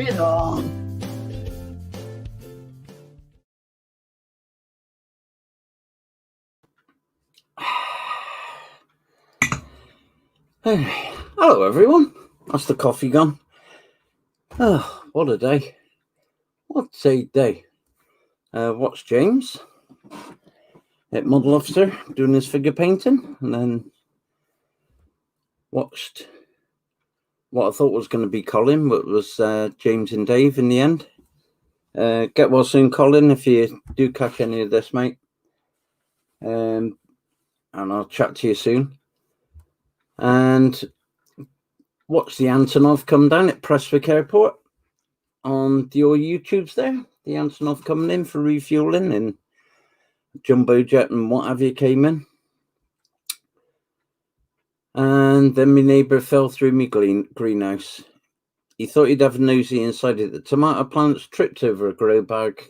it on. Hello everyone, that's the coffee gone. Oh, what a day. What a day. Watched James at Model Officer doing his figure painting, and then watched what I thought was going to be Colin, but was James and Dave in the end. Get well soon, Colin, if you do catch any of this, mate. And I'll chat to you soon. And watch the Antonov come down at Prestwick Airport on your YouTubes there. The Antonov coming in for refueling, and jumbo jet and what have you came in. And then my neighbour fell through my greenhouse. He thought he'd have a nosy inside it. The tomato plants tripped over a grow bag,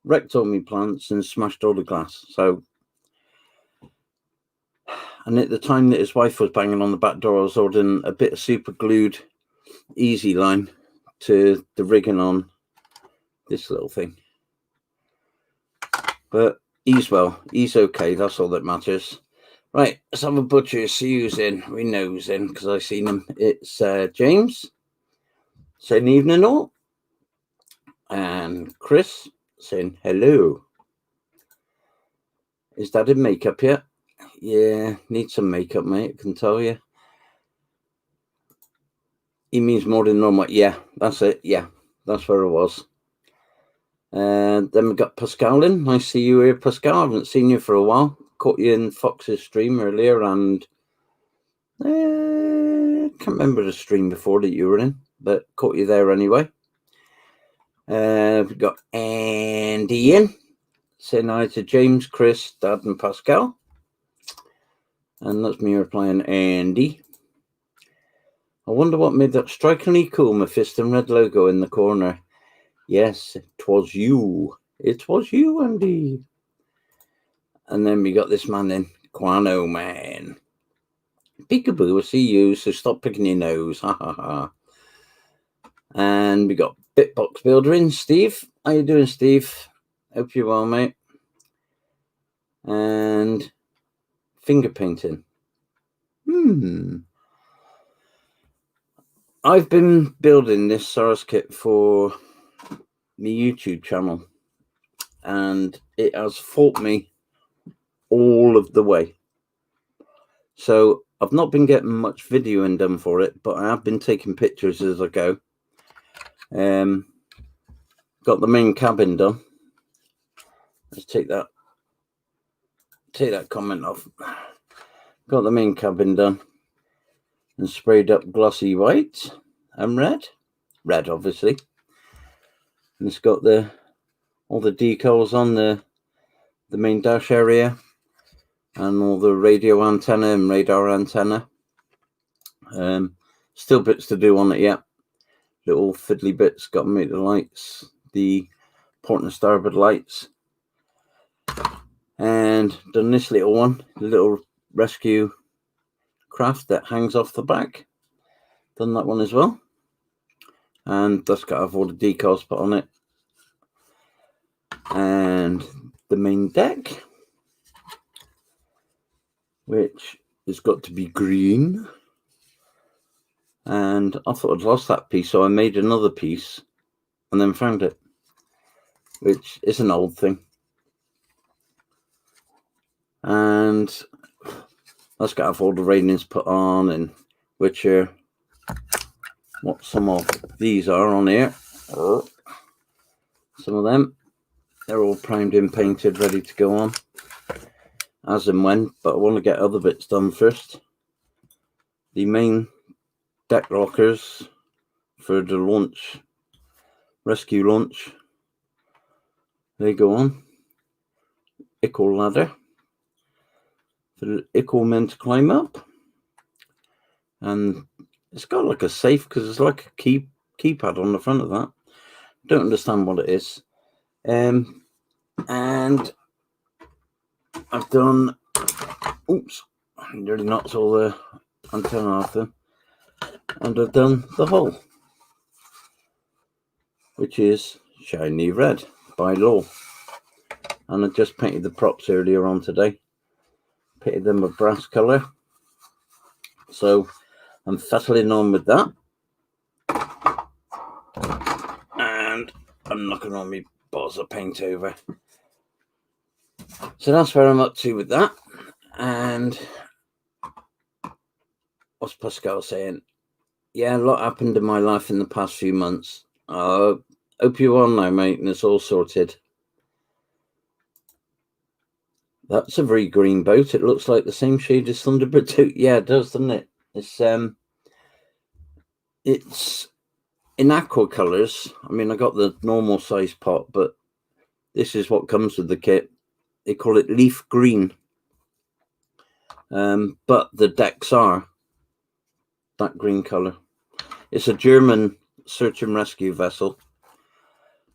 wrecked all my plants and smashed all the glass. So, and at the time that his wife was banging on the back door, I was ordering a bit of super glued easy line to the rigging on this little thing. But he's well, he's okay, that's all that matters. Right, let's have a butcher, see who's in. We know who's in because I've seen him. It's James saying evening all. And Chris saying hello. Is Dad in makeup yet? Yeah, need some makeup, mate, I can tell you. He means more than normal. Yeah, that's it. Yeah, that's where it was. And then we got Pascal in. Nice to see you here, Pascal. I haven't seen you for a while. Caught you in Fox's stream earlier, and can't remember the stream before that you were in, but caught you there anyway. We've got Andy in. Saying hi to James, Chris, Dad, and Pascal. And that's me replying, Andy. I wonder what made that strikingly cool Mephisto red logo in the corner. Yes, it was you. It was you, Andy. And then we got this man in, Quano Man. Peekaboo, I see you, so stop picking your nose. Ha ha ha. And we got Bitbox Builder in, Steve. How you doing, Steve? Hope you're well, mate. And finger painting. I've been building this Saros kit for my YouTube channel, and it has fought me all of the way. So I've not been getting much videoing done for it, but I have been taking pictures as I go. Got the main cabin done. Let's take that comment off. Got the main cabin done and sprayed up glossy white and red obviously. And it's got all the decals on the main dash area and all the radio antenna and radar antenna. Still bits to do on it yet. Little fiddly bits, got to make the lights, the port and starboard lights. And done this little one, the little rescue craft that hangs off the back. Done that one as well. And that's got to have all the decals put on it. And the main deck, which has got to be green. And I thought I'd lost that piece, so I made another piece and then found it, which is an old thing. And that's got to have all the railings put on, and which are what some of these are on here. Some of them, they're all primed and painted, ready to go on as and when, but I want to get other bits done first. The main deck lockers for the launch, rescue launch, they go on. Ickle ladder for the Ickle men to climb up, and it's got like a safe because it's like a keypad on the front of that. Don't understand what it is. And I've done, oops, I nearly knocked all the antenna off them, and I've done the hull. which is Shiny Red by Law. And I just painted the props earlier on today. Painted them a brass colour. So I'm fettling on with that. And I'm knocking on my bottles of paint over. So that's where I'm up to with that. And what's Pascal saying? Yeah, a lot happened in my life in the past few months. Hope you're well now, mate, and it's all sorted. That's a very green boat. It looks like the same shade as Thunderbird 2. Yeah, it does, doesn't it? It's in aqua colours. I mean, I got the normal size pot, but this is what comes with the kit. They call it leaf green. But the decks are that green colour. It's a German search and rescue vessel.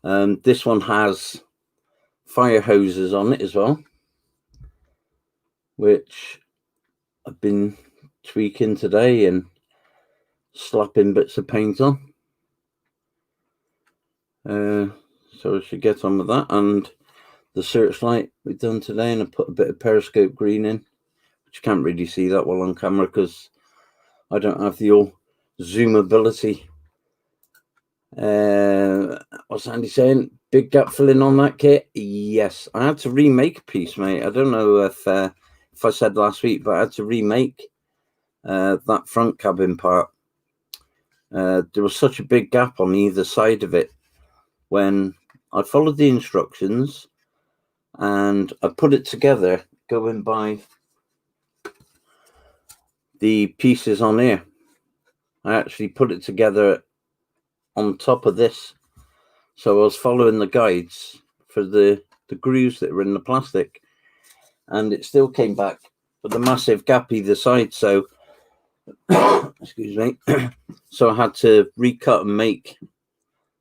This one has fire hoses on it as well, which I've been tweaking today and slapping bits of paint on. So I should get on with that. And the searchlight we've done today, and I put a bit of periscope green in, which you can't really see that well on camera because I don't have the old zoom ability. What's Andy saying? Big gap filling on that kit? Yes, I had to remake a piece, mate. I don't know if I said last week, but I had to remake that front cabin part. There was such a big gap on either side of it when I followed the instructions and I put it together going by the pieces on here. I actually put it together on top of this. So I was following the guides for the grooves that were in the plastic, and it still came back with a massive gap either side. So, excuse me. So I had to recut and make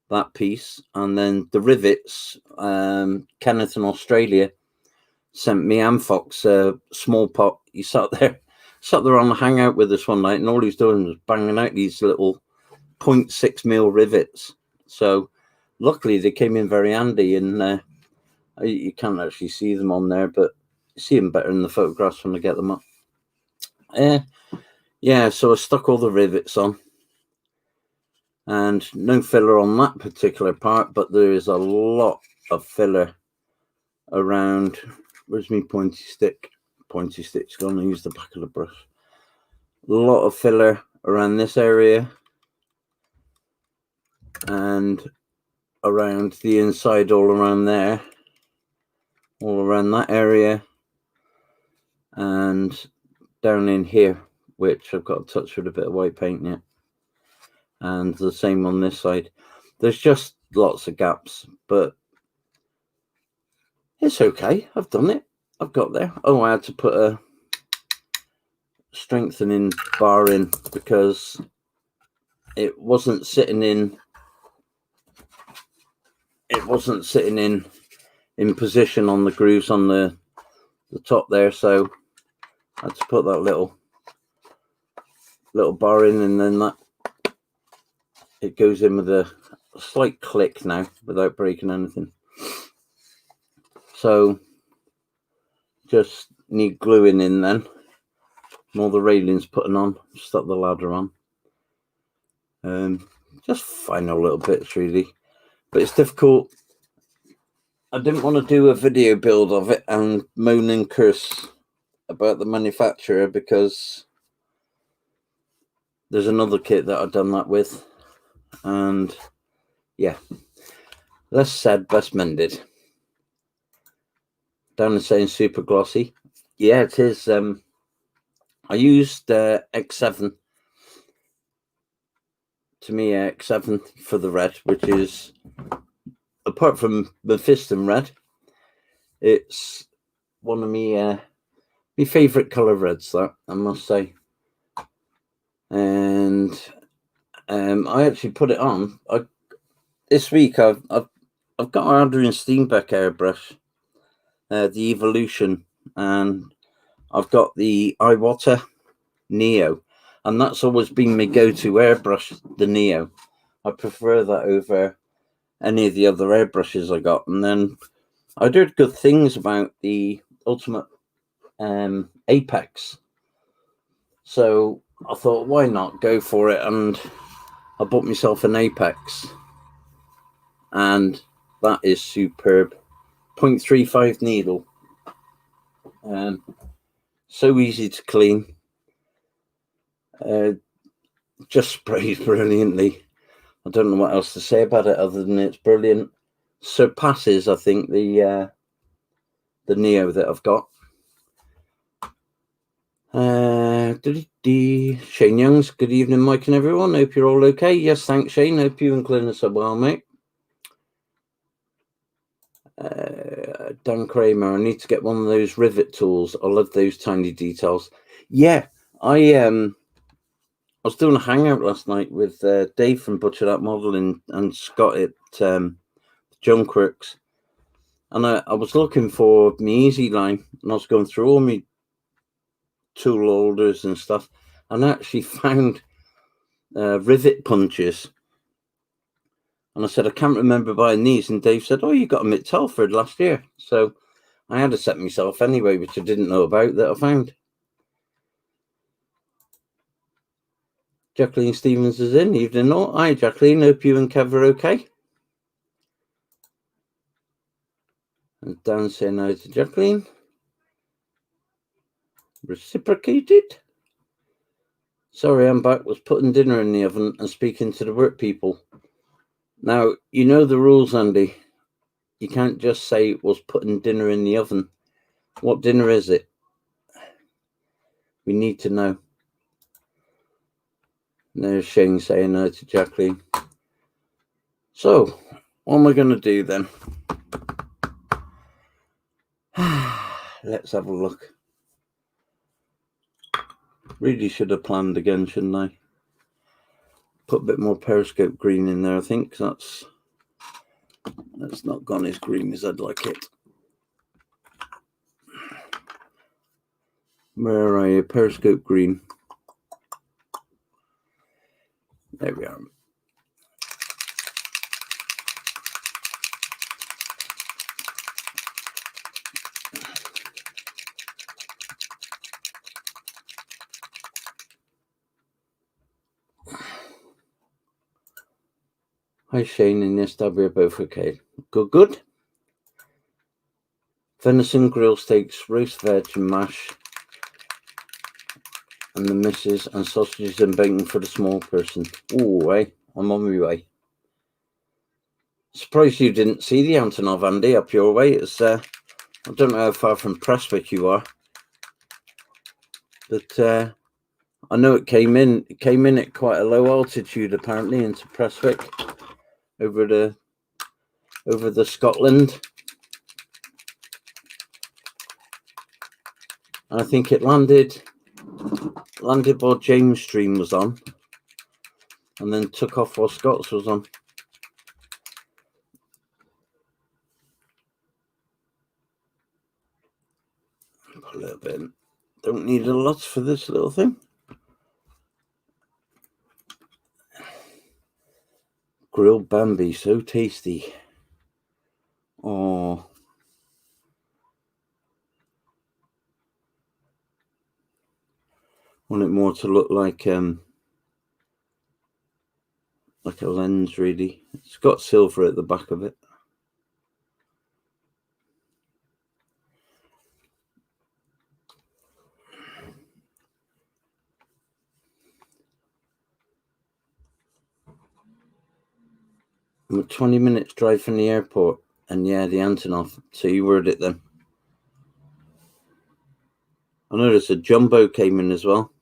that piece, and then the rivets. Kenneth in Australia sent me and Fox a small pot. He sat there on the hangout with us one night, and all he was doing was banging out these little 0.6 mil rivets. So luckily they came in very handy, and you can't actually see them on there, but you see them better in the photographs when I get them up. Yeah, so I stuck all the rivets on, and no filler on that particular part, but there is a lot of filler around. Where's my pointy stick? Pointy stick's gone. I use the back of the brush. A lot of filler around this area and around the inside, all around there, all around that area, and down in here, which I've got to touch with a bit of white paint yet. And the same on this side. There's just lots of gaps, but it's okay. I've done it. I've got there. Oh, I had to put a strengthening bar in because it wasn't sitting in. It wasn't sitting in position on the grooves on the top there, so I had to put that little bar in, and then that it goes in with a slight click now without breaking anything. So just need gluing in then, and all the railings putting on. Stuck the ladder on. Just final little bits really, but it's difficult. I didn't want to do a video build of it and moan and curse about the manufacturer, because there's another kit that I've done that with, and yeah, less said, best mended. Dan is saying super glossy. Yeah, it is. I used X7. To me, X7 for the red, which is, apart from Mephiston red, it's one of my favourite colour reds, that I must say. And I actually put it on. This week I've got Adrian Steenbeck airbrush, the Evolution, and I've got the Iwata Neo, and that's always been my go-to airbrush, the Neo. I prefer that over any of the other airbrushes I got. And then I heard good things about the Ultimate Apex. So I thought, why not go for it? And I bought myself an Apex. And that is superb. 0.35 needle. So easy to clean. Just sprays brilliantly. I don't know what else to say about it other than it's brilliant. Surpasses, I think, the Neo that I've got. Shane Youngs, good evening, Mike and everyone. Hope you're all okay. Yes, thanks, Shane. Hope you and Glennis are well, mate. Dan Kramer, I need to get one of those rivet tools. I love those tiny details. Yeah, I was doing a hangout last night with Dave from Butcher That Modeling and Scott at Junkworks. And I was looking for my Easy line, and I was going through all my tool holders and stuff, and I actually found rivet punches. And I said, I can't remember buying these. And Dave said, oh, you got them at Telford last year. So I had a set myself anyway, which I didn't know about, that I found. Jacqueline Stevens is in. Evening all. Hi, Jacqueline. Hope you and Kev are okay. And Dan saying hi to Jacqueline. Reciprocated. Sorry, I'm back. Was putting dinner in the oven and speaking to the work people. Now, you know the rules, Andy. You can't just say it was putting dinner in the oven. What dinner is it? We need to know. There's Shane saying no to Jacqueline. So, what am I going to do then? Let's have a look. Really should have planned again, shouldn't I? Put a bit more Periscope green in there, I think. That's not gone as green as I'd like it. Where are you? Periscope green. There we are. Hi Shane and yes, Dad, we're both okay. Good. Venison, grill steaks, roast veg and mash. And the missus, and sausages and bacon for the small person. Oh, I'm on my way. Surprised you didn't see the Antonov, Andy, up your way. It's I don't know how far from Prestwick you are, but I know it came in. It came in at quite a low altitude, apparently, into Prestwick, over the Scotland. And I think it landed while James' stream was on, and then took off while Scott's was on. Put a little bit in. Don't need a lot for this little thing. Grilled Bambi, so tasty. Oh. Want it more to look like a lens, really. It's got silver at the back of it. I'm 20 minutes drive from the airport, and yeah, the Antonov. So you heard it then. I noticed a jumbo came in as well.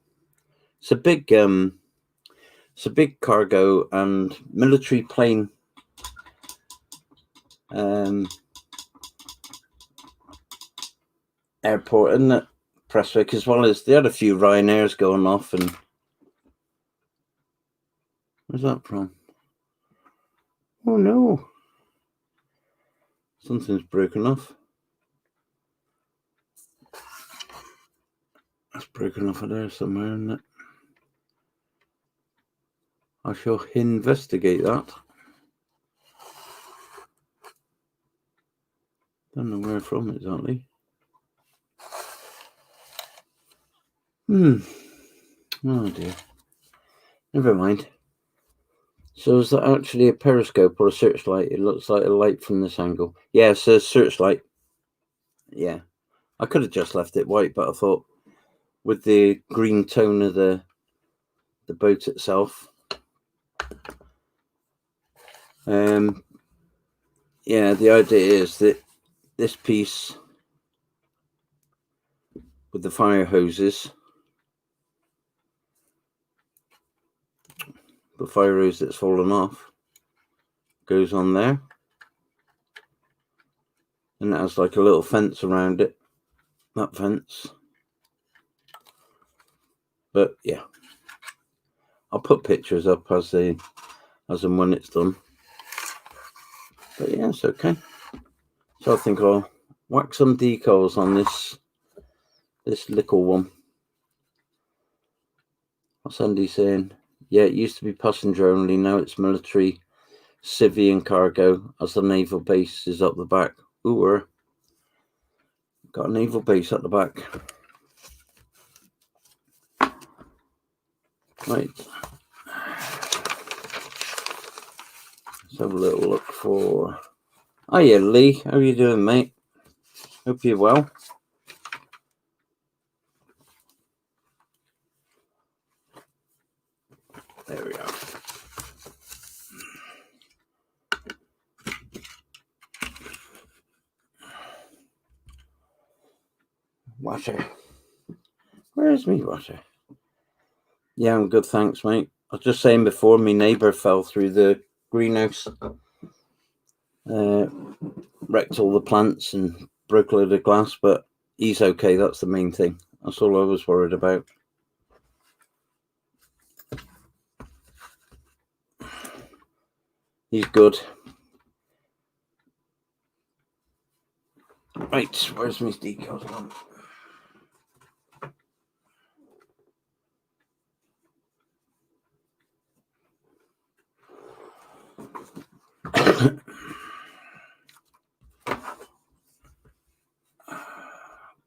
It's a big cargo and military plane airport, isn't it? Prestwick, as well as they had a few Ryanairs going off. And where's that from? Oh no, something's broken off. That's broken off of there somewhere, isn't it? I shall investigate that. Don't know where from exactly. Oh dear. Never mind. So is that actually a periscope or a searchlight? It looks like a light from this angle. Yeah, it's a searchlight. Yeah. I could have just left it white, but I thought with the green tone of the boat itself. Yeah, the idea is that this piece with the fire hoses, the fire hose that's fallen off, goes on there, and it has like a little fence around it, that fence. But yeah, I'll put pictures up as and when it's done. But yeah, it's okay. So I think I'll whack some decals on this little one. What's Andy saying? Yeah, it used to be passenger only, now it's military, civvy and cargo, as the naval base is up the back. Ooh, we're got a naval base at the back. Right. Let's have a little look for... Hiya, Lee. How are you doing, mate? Hope you're well. There we are. Water. Where's me water? Yeah, I'm good, thanks, mate. I was just saying before, my neighbour fell through the greenhouse. Wrecked all the plants and broke a load of glass, but he's okay. That's the main thing. That's all I was worried about. He's good. Right, where's my decals on?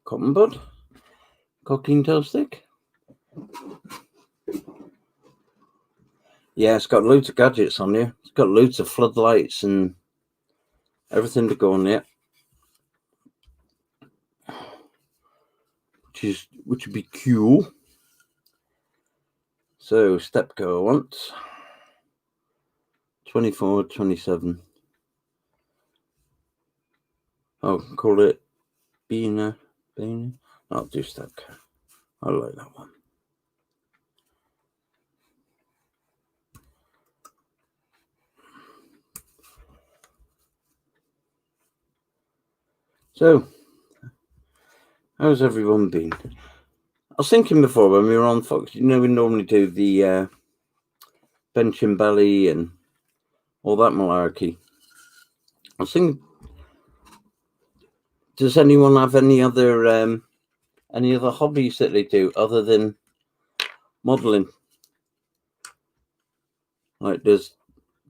Cotton bud? Cocking tail stick? Yeah, it's got loads of gadgets on here. It's got loads of floodlights and everything to go on there. Which would be cool. So Stepco I want 24, 27. Oh, call it Beaner. I'll do Stepco. I like that one. So, how's everyone been? I was thinking before when we were on Fox, we normally do the bench and belly and all that malarkey. I was thinking, does anyone have any other hobbies that they do other than modelling? Like, does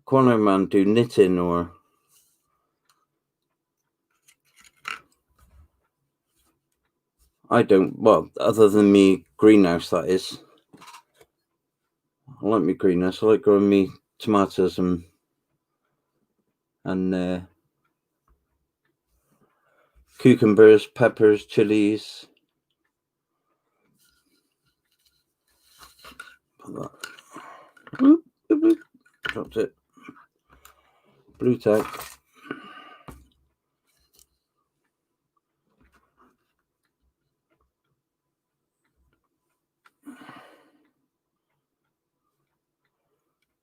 Quano Man do knitting or? I don't. Well, other than me greenhouse, that is. I like me greenhouse. I like growing me tomatoes and cucumbers, peppers, chilies. Dropped it. Blue tack.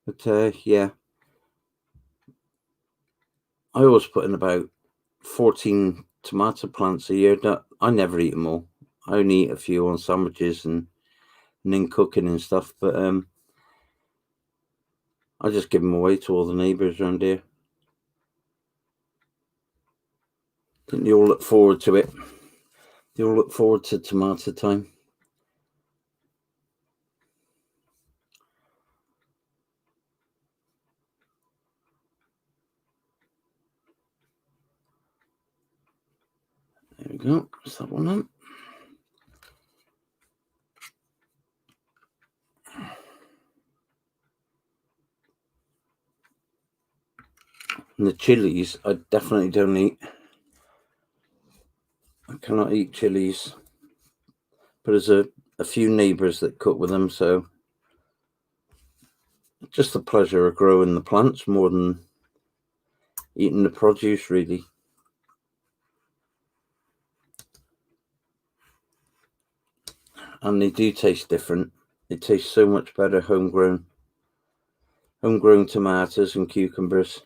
But yeah, I always put in about 14 tomato plants a year. I never eat them all. I only eat a few on sandwiches and in cooking and stuff. But I just give them away to all the neighbours around here. I think they all look forward to it. They all look forward to tomato time. Is that one on? And the chilies, I definitely don't eat. I cannot eat chilies. But there's a few neighbours that cook with them, so just the pleasure of growing the plants more than eating the produce, really. And they do taste different. They taste so much better homegrown tomatoes and cucumbers.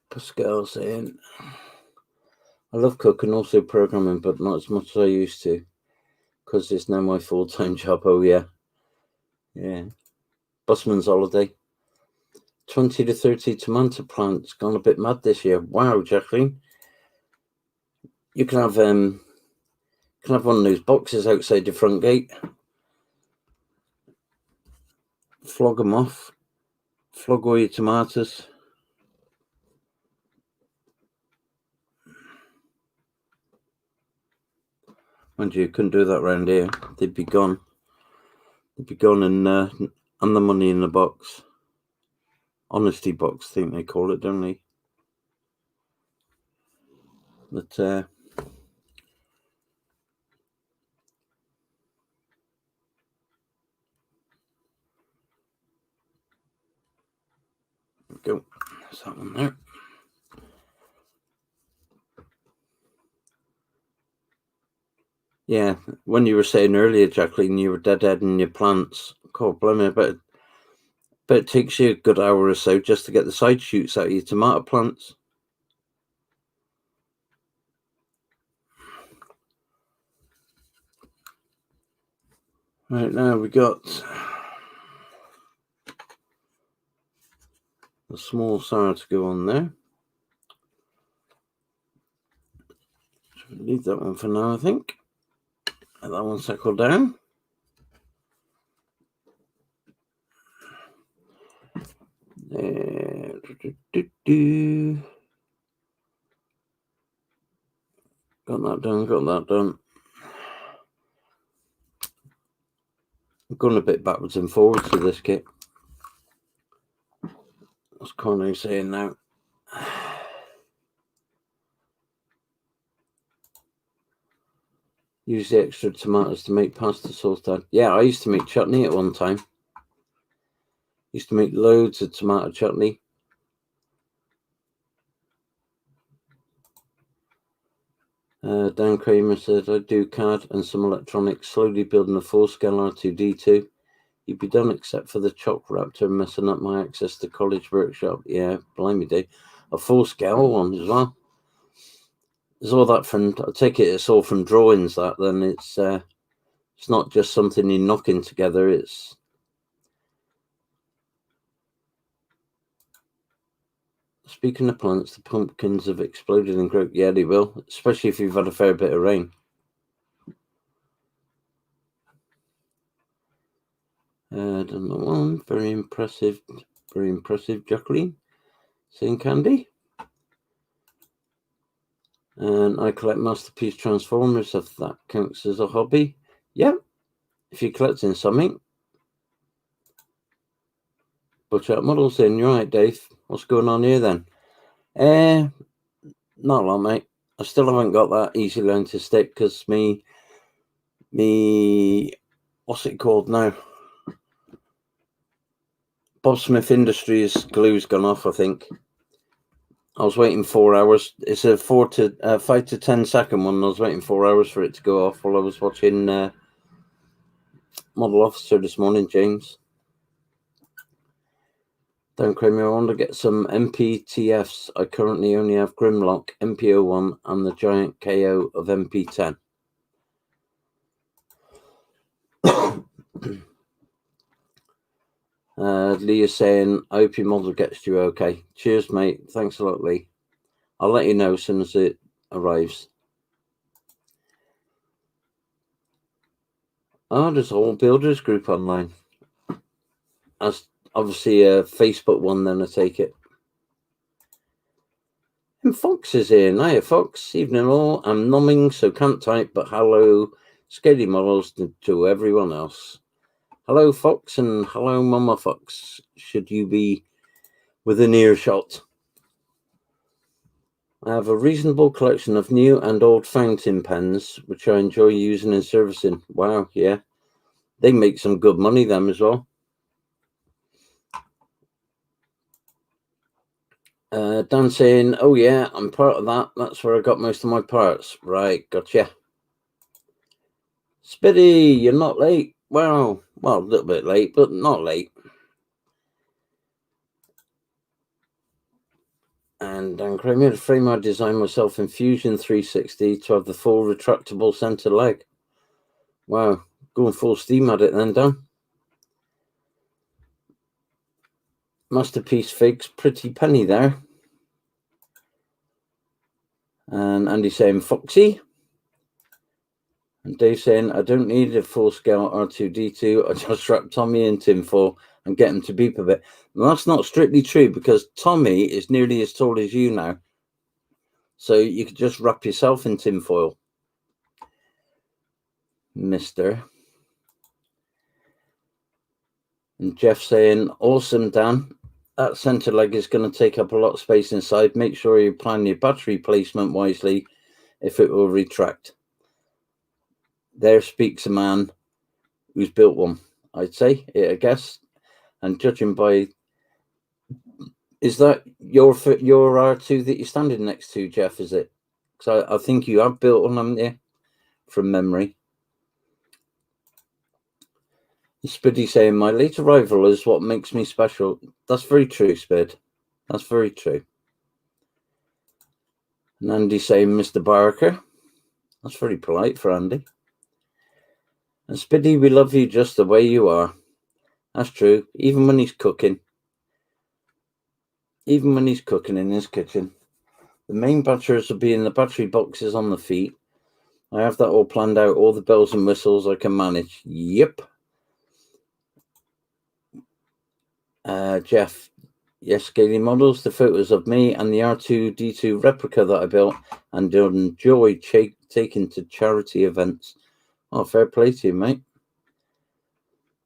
Pascal saying, I love cooking, also programming, but not as much as I used to, because it's now my full-time job. Oh yeah. Busman's holiday. 20 to 30 tomato plants. Gone a bit mad this year. Wow, Jacqueline. You can have one of those boxes outside the front gate. Flog them off. Flog all your tomatoes. Mind you couldn't do that around here. They'd be gone. They'd be gone and the money in the box. Honesty box, I think they call it, don't they? But go. There's that one there. Yeah, when you were saying earlier, Jacqueline, you were deadheading your plants. God, blimey, but it takes you a good hour or so just to get the side shoots out of your tomato plants. Right, now we got the small sour to go on there. Leave that one for now, I think. Let that one settle down. Got that done. I'm going a bit backwards and forwards with this kit. What's Connie saying now? Use the extra tomatoes to make pasta sauce, Dad. Yeah, I used to make chutney at one time. Used to make loads of tomato chutney. Dan Kramer said, I do CAD and some electronics, slowly building a full-scale R2-D2. You'd be done except for the Chop Raptor messing up my access to College Workshop. Yeah, blimey, do. A full-scale one as well. There's all that from, I take it it's all from drawings, that, then it's not just something you're knocking together, it's... Speaking of plants, the pumpkins have exploded in growth. Yeah, they will, especially if you've had a fair bit of rain. Done that one. Very impressive, Jacqueline. Saying Candy. And I collect Masterpiece Transformers, if that counts as a hobby. Yeah, if you're collecting something. Butcher models in. You're right, Dave. What's going on here then? Not a lot, mate. I still haven't got that easy line to stick because me, what's it called now? Bob Smith Industries glue's gone off, I think. I was waiting 4 hours. It's a 5 to 10 second one. I was waiting 4 hours for it to go off while I was watching Model Officer this morning, James. Dan Kramer, I want to get some MPTFs. I currently only have Grimlock, MP01, and the giant KO of MP10. Lee is saying, I hope your model gets to you okay. Cheers, mate. Thanks a lot, Lee. I'll let you know as soon as it arrives. Oh, there's a whole builders group online. That's obviously a Facebook one, then I take it. And Fox is here. Hiya, Fox. Evening all. I'm numbing, so can't type, but hello, Scaly Models to everyone else. Hello, Fox, and hello, Mama Fox. Should you be within earshot? I have a reasonable collection of new and old fountain pens, which I enjoy using and servicing. Wow, yeah. They make some good money, them as well. Dan saying, oh yeah, I'm part of that. That's where I got most of my parts. Right, gotcha. Spiddy, you're not late. Well, a little bit late, but not late. And Dan Kramer, the frame I designed myself in Fusion 360 to have the full retractable center leg. Wow, going full steam at it then, Dan. Masterpiece Figs, pretty penny there. And Andy saying, Foxy. And Dave saying, I don't need a full-scale R2-D2. I just wrap Tommy in tinfoil and get him to beep a bit. And that's not strictly true, because Tommy is nearly as tall as you now. So you could just wrap yourself in tinfoil, mister. And Jeff saying, awesome, Dan. That center leg is going to take up a lot of space inside. Make sure you plan your battery placement wisely if it will retract. There speaks a man who's built one, I'd say, I guess. And judging by, is that your R2 that you're standing next to, Jeff, is it? Because I think you have built one, haven't you? From memory. Spiddy saying, my late arrival is what makes me special. That's very true, Spid. That's very true. And Andy saying, Mr. Barker. That's very polite for Andy. And Spiddy, we love you just the way you are. That's true. Even when he's cooking. Even when he's cooking in his kitchen. The main batteries will be in the battery boxes on the feet. I have that all planned out. All the bells and whistles I can manage. Yep. Jeff. Yes, Scaly Models. The photos of me and the R2-D2 replica that I built and enjoy taking to charity events. Oh, fair play to you, mate.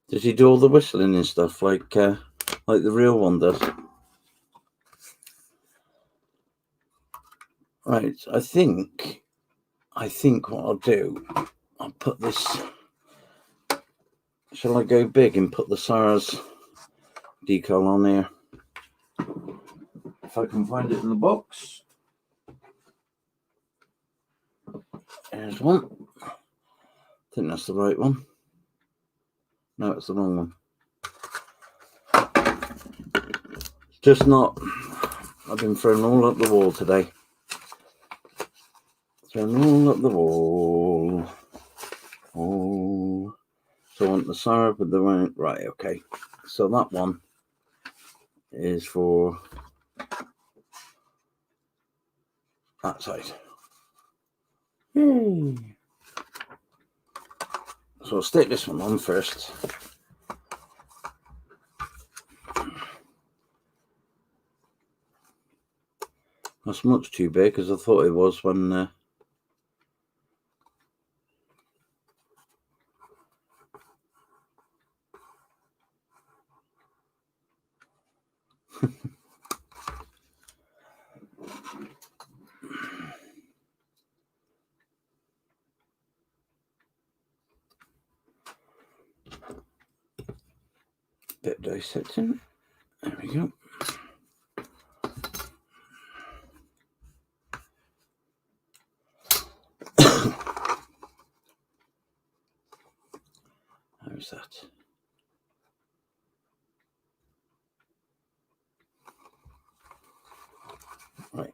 Does he do all the whistling and stuff like the real one does? Right, I think what I'll do, I'll put this. Shall I go big and put the SARS decal on there? If I can find it in the box. There's one. I think that's the right one. No, it's the wrong one. Just not. I've been thrown all up the wall today. Thrown all up the wall. Oh. So I want the SAR, but the one. Right, okay. So that one is for that side. Yay. So I'll stick this one on first. That's much too big, as I thought it was when bit dissecting. There we go. How's that? Right,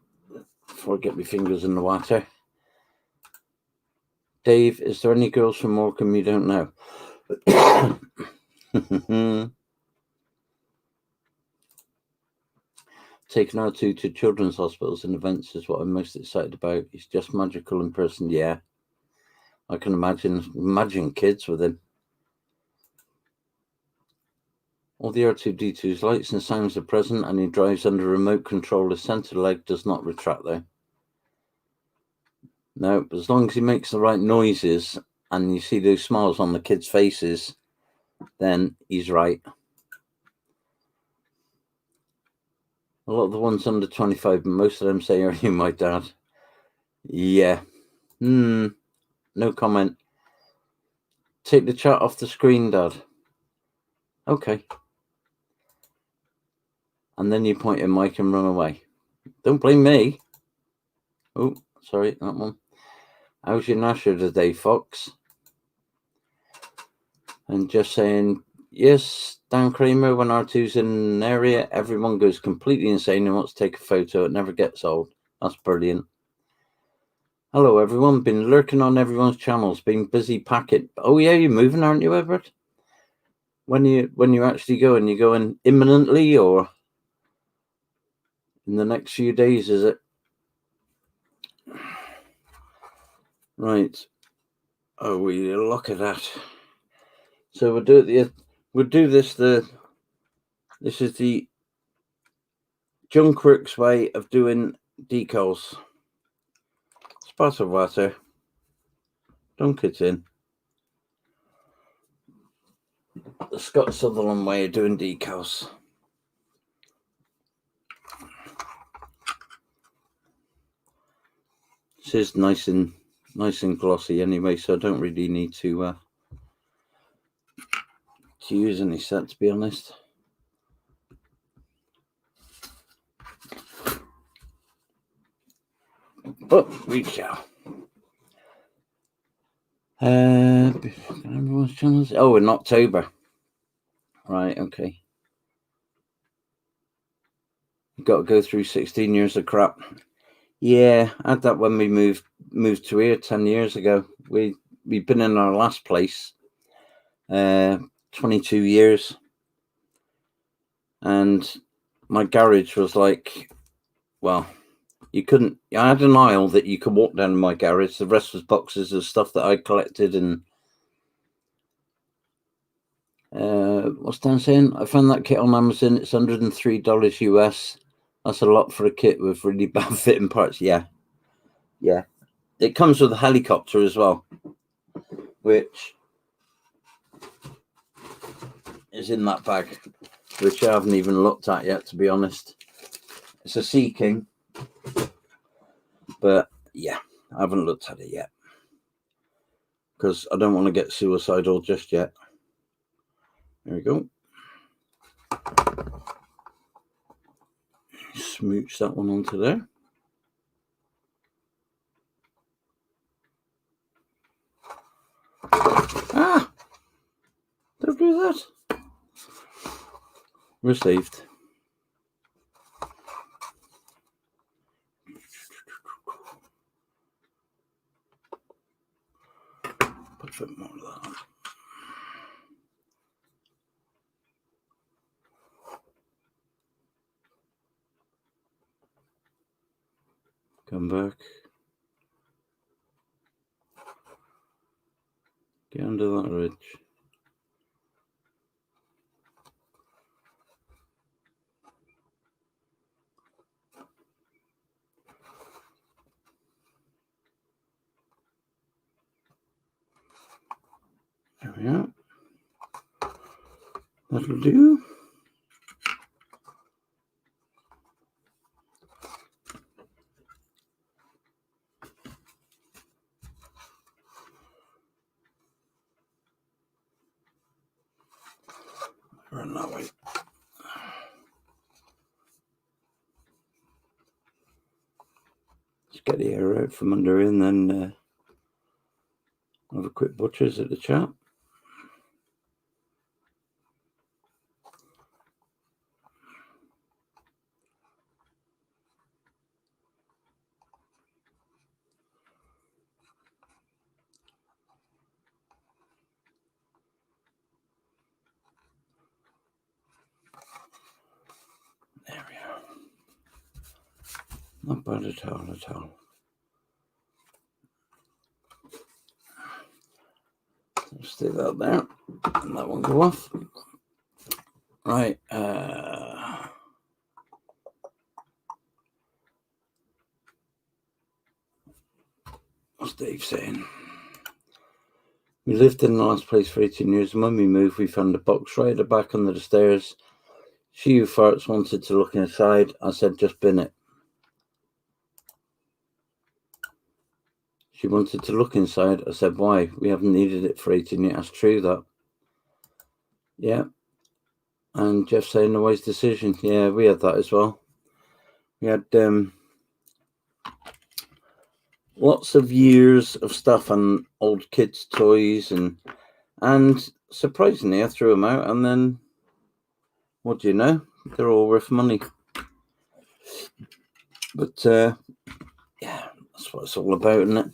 before I get my fingers in the water. Dave, is there any girls from Morecambe you don't know? Taking R2 to children's hospitals and events is what I'm most excited about. He's just magical in person. Yeah, I can imagine kids with him. All the R2-D2's lights and sounds are present, and he drives under remote control. The center leg does not retract, though. No, but as long as he makes the right noises and you see those smiles on the kids' faces, then he's right. A lot of the ones under 25, most of them say, "Are you my dad?" Yeah. No comment. Take the chat off the screen, Dad. Okay. And then you point your mic and run away. Don't blame me. Oh, sorry, that one. How's your nasher today, Fox? And just saying, yes, Dan Kramer, when R2's in an area, everyone goes completely insane and wants to take a photo. It never gets old. That's brilliant. Hello, everyone. Been lurking on everyone's channels. Been busy packing. Oh, yeah, you're moving, aren't you, Edward? When you actually go, and you're going imminently or in the next few days, is it? Right. Oh, we look at that. So we'll do this. This is the John Crook's way of doing decals. Spot of water. Dunk it in. The Scott Sutherland way of doing decals. This is nice and glossy anyway, so I don't really need to use any set, to be honest. But we shall. Everyone's channels. Oh, in October. Right, okay. You've got to go through 16 years of crap. Yeah, I had that when we moved to here 10 years ago. We've been in our last place 22 years. And my garage was like, well, you couldn't. I had an aisle that you could walk down in my garage. The rest was boxes of stuff that I collected. And what's Dan saying? I found that kit on Amazon. It's $103 US. That's a lot for a kit with really bad fitting parts. Yeah. It comes with a helicopter as well, which is in that bag, which I haven't even looked at yet, to be honest. It's a Sea King, but yeah, I haven't looked at it yet because I don't want to get suicidal just yet. There we go. Smooch that one onto there. Ah! Don't do that. Received. Put a bit more of that on. Come back. Get under that ridge. There we are. That'll do. Run that way. Just get the air out from under and then have a quick butchers at the chat. There we are. Not bad at all. Stick that there, and that one go off. Right. What's Dave saying? We lived in the last place for 18 years. When we moved, we found a box right at the back under the stairs. She who farts wanted to look inside. I said, just bin it. She wanted to look inside. I said, why? We haven't needed it for 18 years. That's true, that. Yeah. And Jeff saying the wise decision. Yeah, we had that as well. We had lots of years of stuff and old kids' toys and surprisingly, I threw them out, and then what do you know? They're all worth money. But yeah, that's what it's all about, isn't it?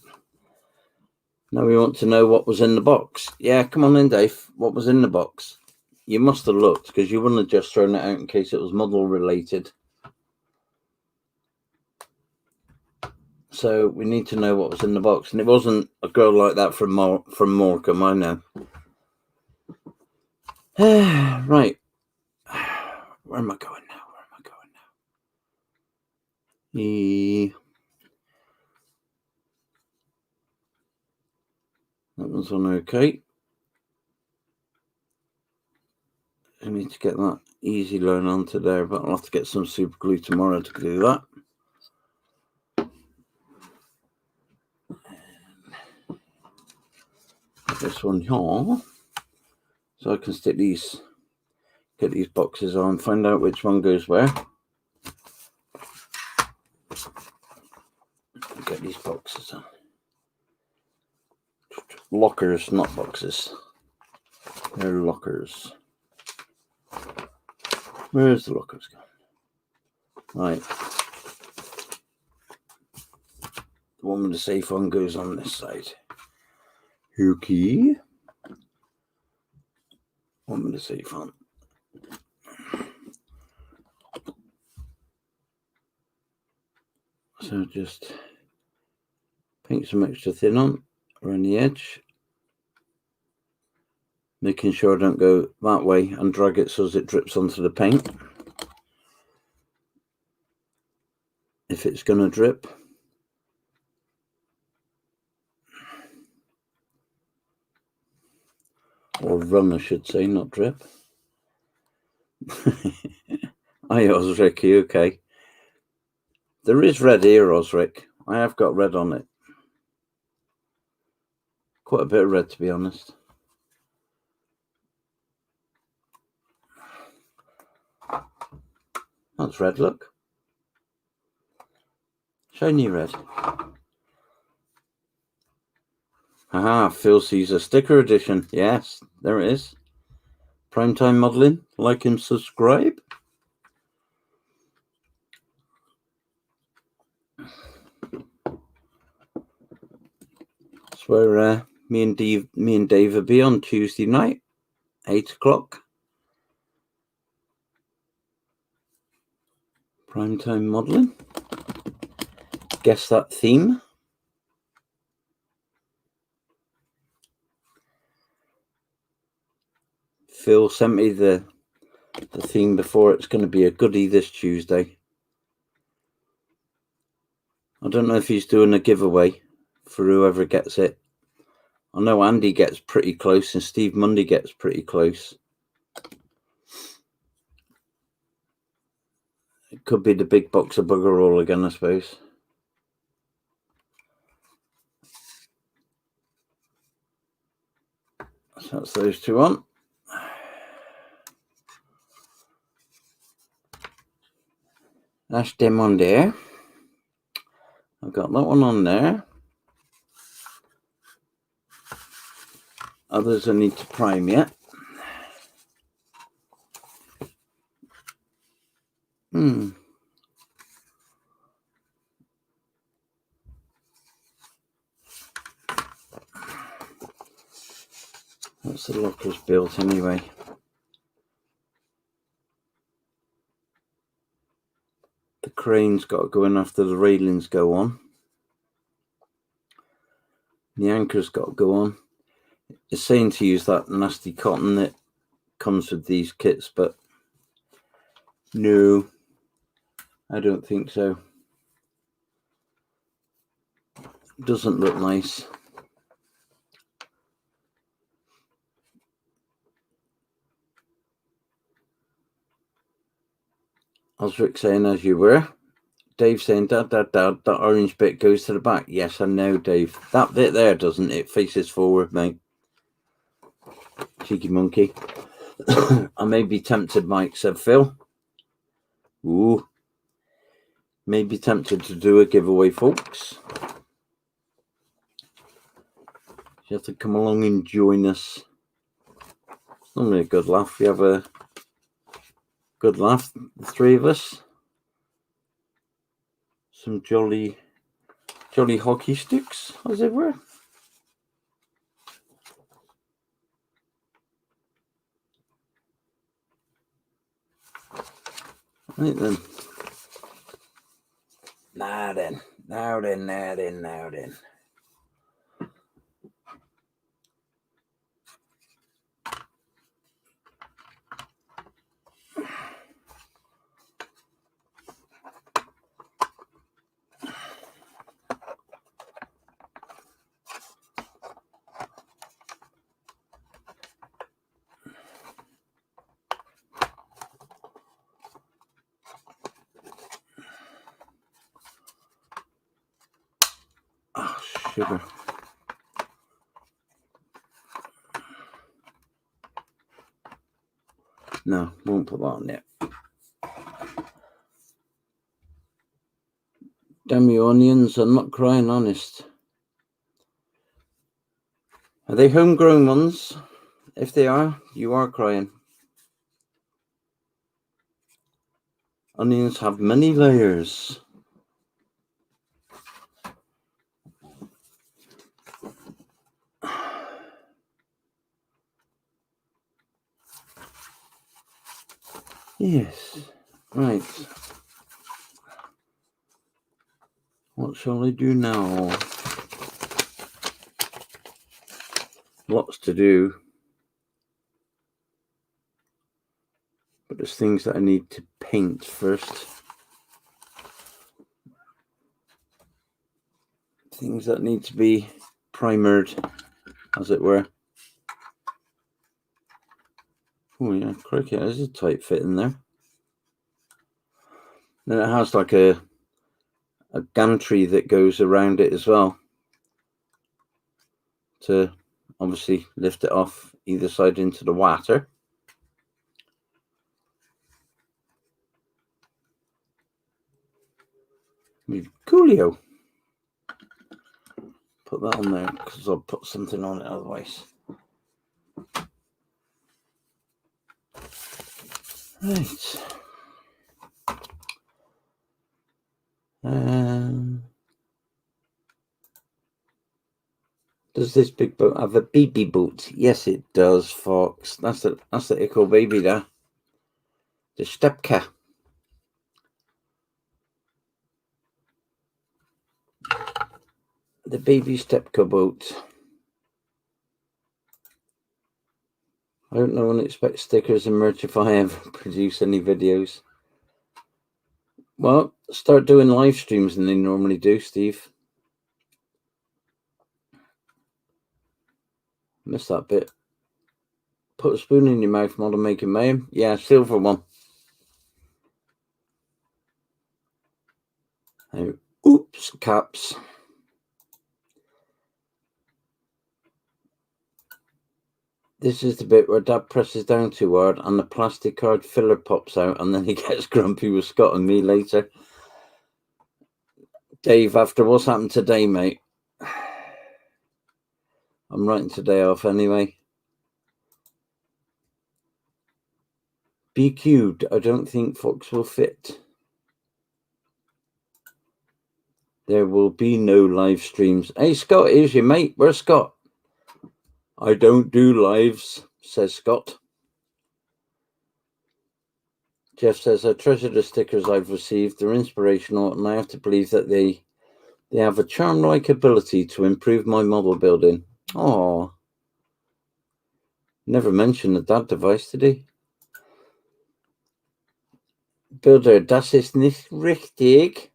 Now we want to know what was in the box. Yeah, come on in, Dave. What was in the box? You must have looked, because you wouldn't have just thrown it out in case it was model related. So we need to know what was in the box, and it wasn't a girl like that from Morecambe, I know. Right. Where am I going now? That one's on okay. I need to get that easy learn onto there, but I'll have to get some super glue tomorrow to do that. This one here, so I can stick these, get these boxes on, find out which one goes where. Get these boxes on. Lockers, not boxes. They're lockers. Where's the lockers gone? Right. The one with the safe one goes on this side. Okay. One with the safe on. So just paint some extra thin on around the edge. Making sure I don't go that way and drag it so as it drips onto the paint. If it's going to drip. Or run, I should say, not drip. Hi, Osric, you okay? There is red here, Osric. I have got red on it. Quite a bit of red, to be honest. That's red, look. Shiny red. Aha, Phil Caesar sticker edition. Yes, there it is. Primetime modelling. Like and subscribe. That's where me and Dave will be on Tuesday night, 8 o'clock. Primetime modelling. Guess that theme. Phil sent me the theme before. It's going to be a goodie this Tuesday. I don't know if he's doing a giveaway for whoever gets it. I know Andy gets pretty close and Steve Mundy gets pretty close. It could be the big box of bugger all again, I suppose. So that's those two on. That's them on there. I've got that one on there. Others I need to prime yet. That's the lockers built anyway. The crane's got to go in after the railings go on. The anchor's got to go on. It's saying to use that nasty cotton that comes with these kits, but No, I don't think so. Doesn't look nice. Osric saying, as you were. Dave saying, Dad, that orange bit goes to the back. Yes, I know, Dave. That bit there, doesn't it? Faces forward, mate. Cheeky monkey. I may be tempted, Mike, said Phil. Ooh. May be tempted to do a giveaway, folks. You have to come along and join us. It's normally a good laugh. We have a good laugh, the three of us. Some jolly hockey sticks, as it were. Right then. Now then. Oh, sugar. No, won't put that on there. Damn you, onions, I'm not crying, honest. Are they homegrown ones? If they are, you are crying. Onions have many layers. Yes, right. What shall I do now? Lots to do. But there's things that I need to paint first. Things that need to be primered, as it were. Oh yeah, crikey, there's a tight fit in there. Then it has like a gantry that goes around it as well to obviously lift it off either side into the water. Coolio. Put that on there because I'll put something on it otherwise. Right. Does this big boat have a baby boat? Yes, it does, Fox. That's the Ickle baby there. The Stepka. The baby Stepka boat. I don't know when I expect stickers and merch if I ever produce any videos. Well, start doing live streams than they normally do, Steve. Missed that bit. Put a spoon in your mouth, model making mayhem. Yeah, silver one. Oh, oops, caps. This is the bit where Dad presses down too hard and the plastic card filler pops out and then he gets grumpy with Scott and me later. Dave, after what's happened today, mate, I'm writing today off anyway. BQ'd, I don't think Fox will fit. There will be no live streams. Hey, Scott, here's your mate. Where's Scott? I don't do lives, says Scott. Jeff says, I treasure the stickers I've received. They're inspirational, and I have to believe that they have a charm-like ability to improve my model building. Oh, never mentioned the Dad device, did he? Bilder, das ist nicht richtig.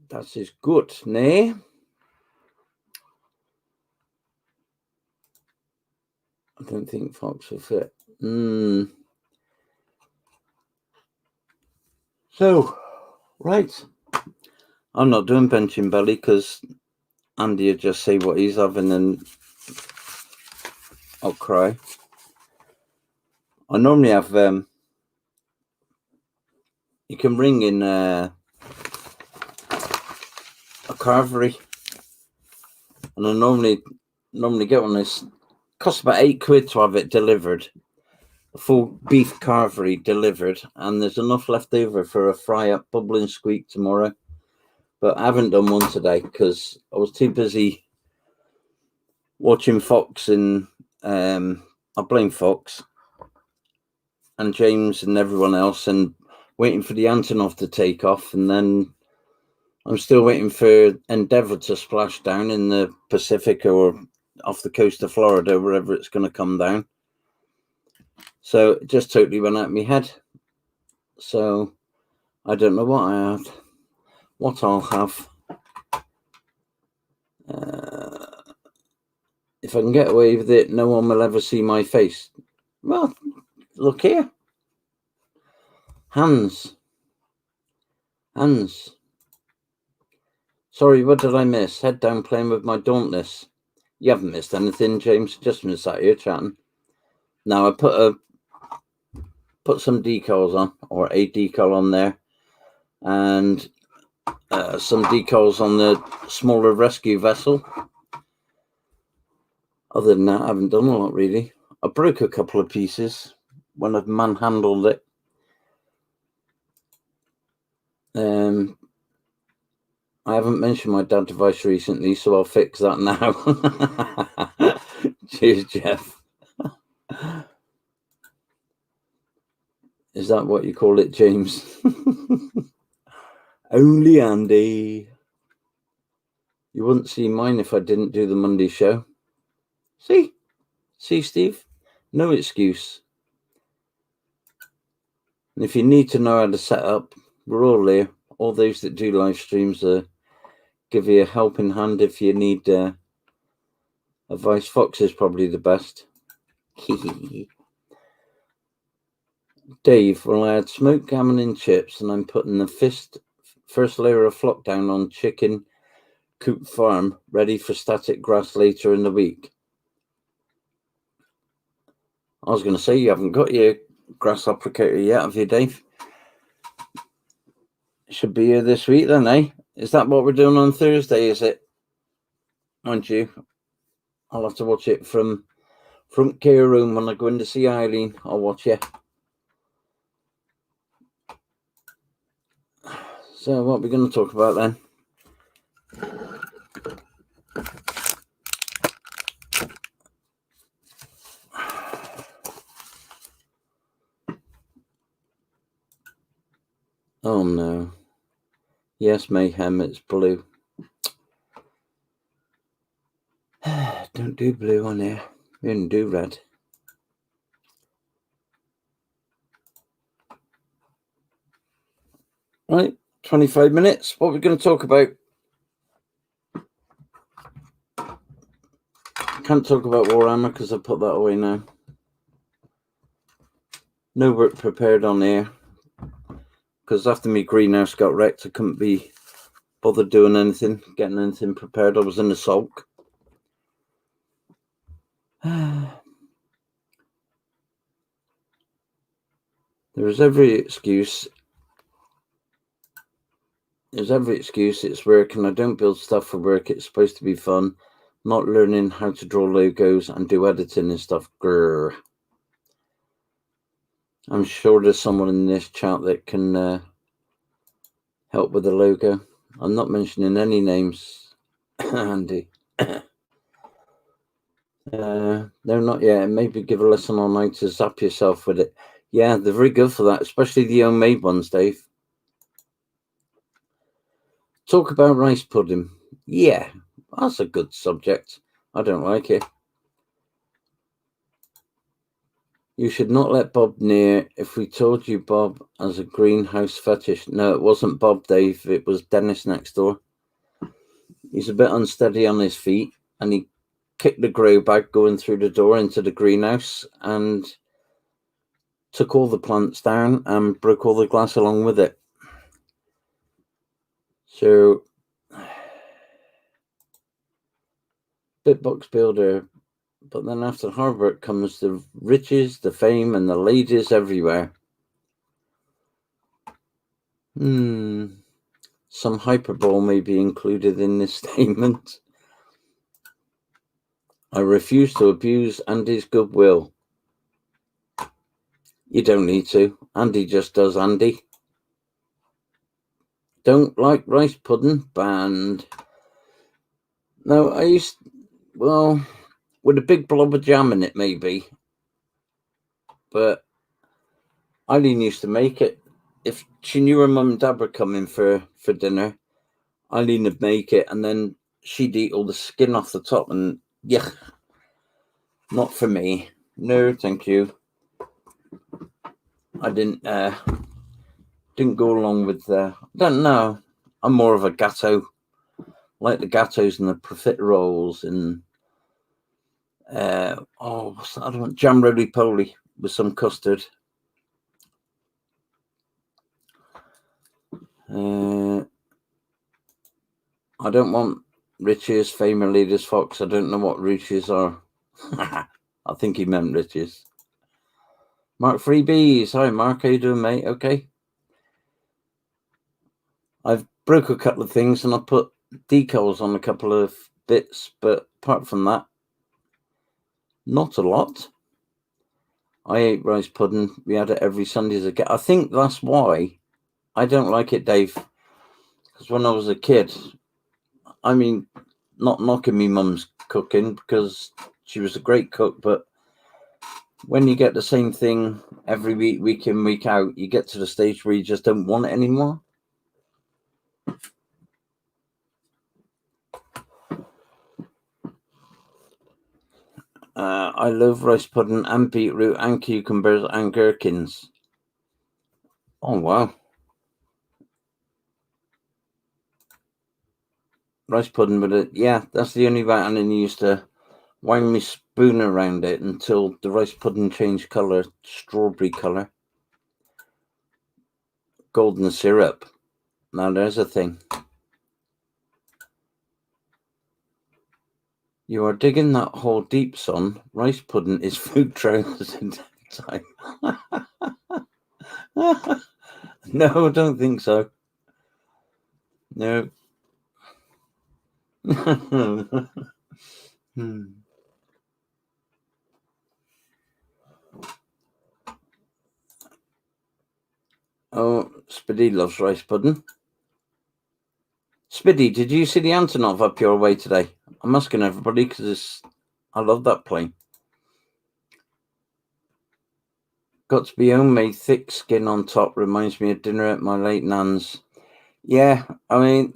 Das ist gut, nee? I don't think Fox will fit. So, right. I'm not doing benching belly because Andy will just say what he's having and I'll cry. I normally have, you can ring in a carvery, and I normally get one. This costs about £8 to have it delivered, a full beef carvery delivered, and there's enough left over for a fry up bubbling squeak tomorrow. But I haven't done one today because I was too busy watching Fox and I blame Fox and James and everyone else and waiting for the Antonov to take off, and then I'm still waiting for Endeavour to splash down in the Pacific or off the coast of Florida, wherever it's going to come down. So it just totally went out of my head. So I don't know what I'll have. If I can get away with it, no one will ever see my face. Well, look here. Hands. Sorry, what did I miss? Head down playing with my Dauntless. You haven't missed anything, James. Just been sat here chatting. Now I put some decals on, or a decal on there, and some decals on the smaller rescue vessel. Other than that, I haven't done a lot really. I broke a couple of pieces when I'd manhandled it. I haven't mentioned my dad device recently, so I'll fix that now. Cheers, Jeff. Is that what you call it, James? Only Andy. You wouldn't see mine if I didn't do the Monday show. See, Steve? No excuse. And if you need to know how to set up, we're all there. All those that do live streams give you a helping hand if you need advice. Fox is probably the best. Dave, well, I had smoked gammon and chips, and I'm putting the first layer of flock down on chicken coop farm, ready for static grass later in the week. I was going to say, you haven't got your grass applicator yet, have you, Dave? Should be here this week then, eh? Is that what we're doing on Thursday, is it? Mind you, I'll have to watch it from front care room when I go in to see Eileen. I'll watch you. So what are we going to talk about then? Oh no. Yes, Mayhem, it's blue. Don't do blue on here. We didn't do red. Right, 25 minutes. What are we going to talk about? Can't talk about Warhammer because I put that away now. No work prepared on here. Because after my greenhouse got wrecked, I couldn't be bothered doing anything, getting anything prepared. I was in the sulk. There is every excuse. There's every excuse. It's work, and I don't build stuff for work. It's supposed to be fun. Not learning how to draw logos and do editing and stuff. Grrr. I'm sure there's someone in this chat that can help with the logo. I'm not mentioning any names, Andy. No, not yet. Maybe give a lesson on how to zap yourself with it. Yeah, they're very good for that, especially the homemade ones, Dave. Talk about rice pudding. Yeah, that's a good subject. I don't like it. You should not let Bob near. If we told you Bob has a greenhouse fetish. No, it wasn't Bob, Dave. It was Dennis next door. He's a bit unsteady on his feet, and he kicked the grow bag going through the door into the greenhouse and took all the plants down and broke all the glass along with it. So, Bitbox Builder, but then after hard work comes the riches, the fame, and the ladies everywhere. Some hyperbole may be included in this statement. I refuse to abuse Andy's goodwill. You don't need to. Andy just does Andy. Don't like rice pudding? Banned. No, with a big blob of jam in it, maybe. But Eileen used to make it. If she knew her mum and dad were coming for dinner, Eileen would make it, and then she'd eat all the skin off the top, and yeah, not for me. No, thank you. I didn't go along with don't know. I'm more of a gatto, like the gattos and the profiteroles and what's that other one? Jam roly-poly with some custard. I don't want riches, fame, or leaders, Fox. I don't know what riches are. I think he meant riches. Mark Freebies. Hi, Mark. How you doing, mate? Okay. I've broke a couple of things and I put decals on a couple of bits, but apart from that, not a lot. I ate rice pudding. We had it every Sunday as a kid. I think that's why I don't like it, Dave. Because when I was a kid, I mean, not knocking me mum's cooking because she was a great cook, but when you get the same thing every week in, week out, you get to the stage where you just don't want it anymore. I love rice pudding and beetroot and cucumbers and gherkins. Oh, wow. Rice pudding with it. Yeah, that's the only way. And then you used to wind me spoon around it until the rice pudding changed colour, strawberry colour. Golden syrup. Now there's a thing. You are digging that hole deep, son. Rice pudding is food trailers in time. No, I don't think so. No. Oh, Spiddy loves rice pudding. Spiddy, did you see the Antonov up your way today? I'm asking everybody because I love that plane. Got to be homemade, thick skin on top. Reminds me of dinner at my late nan's. Yeah, I mean,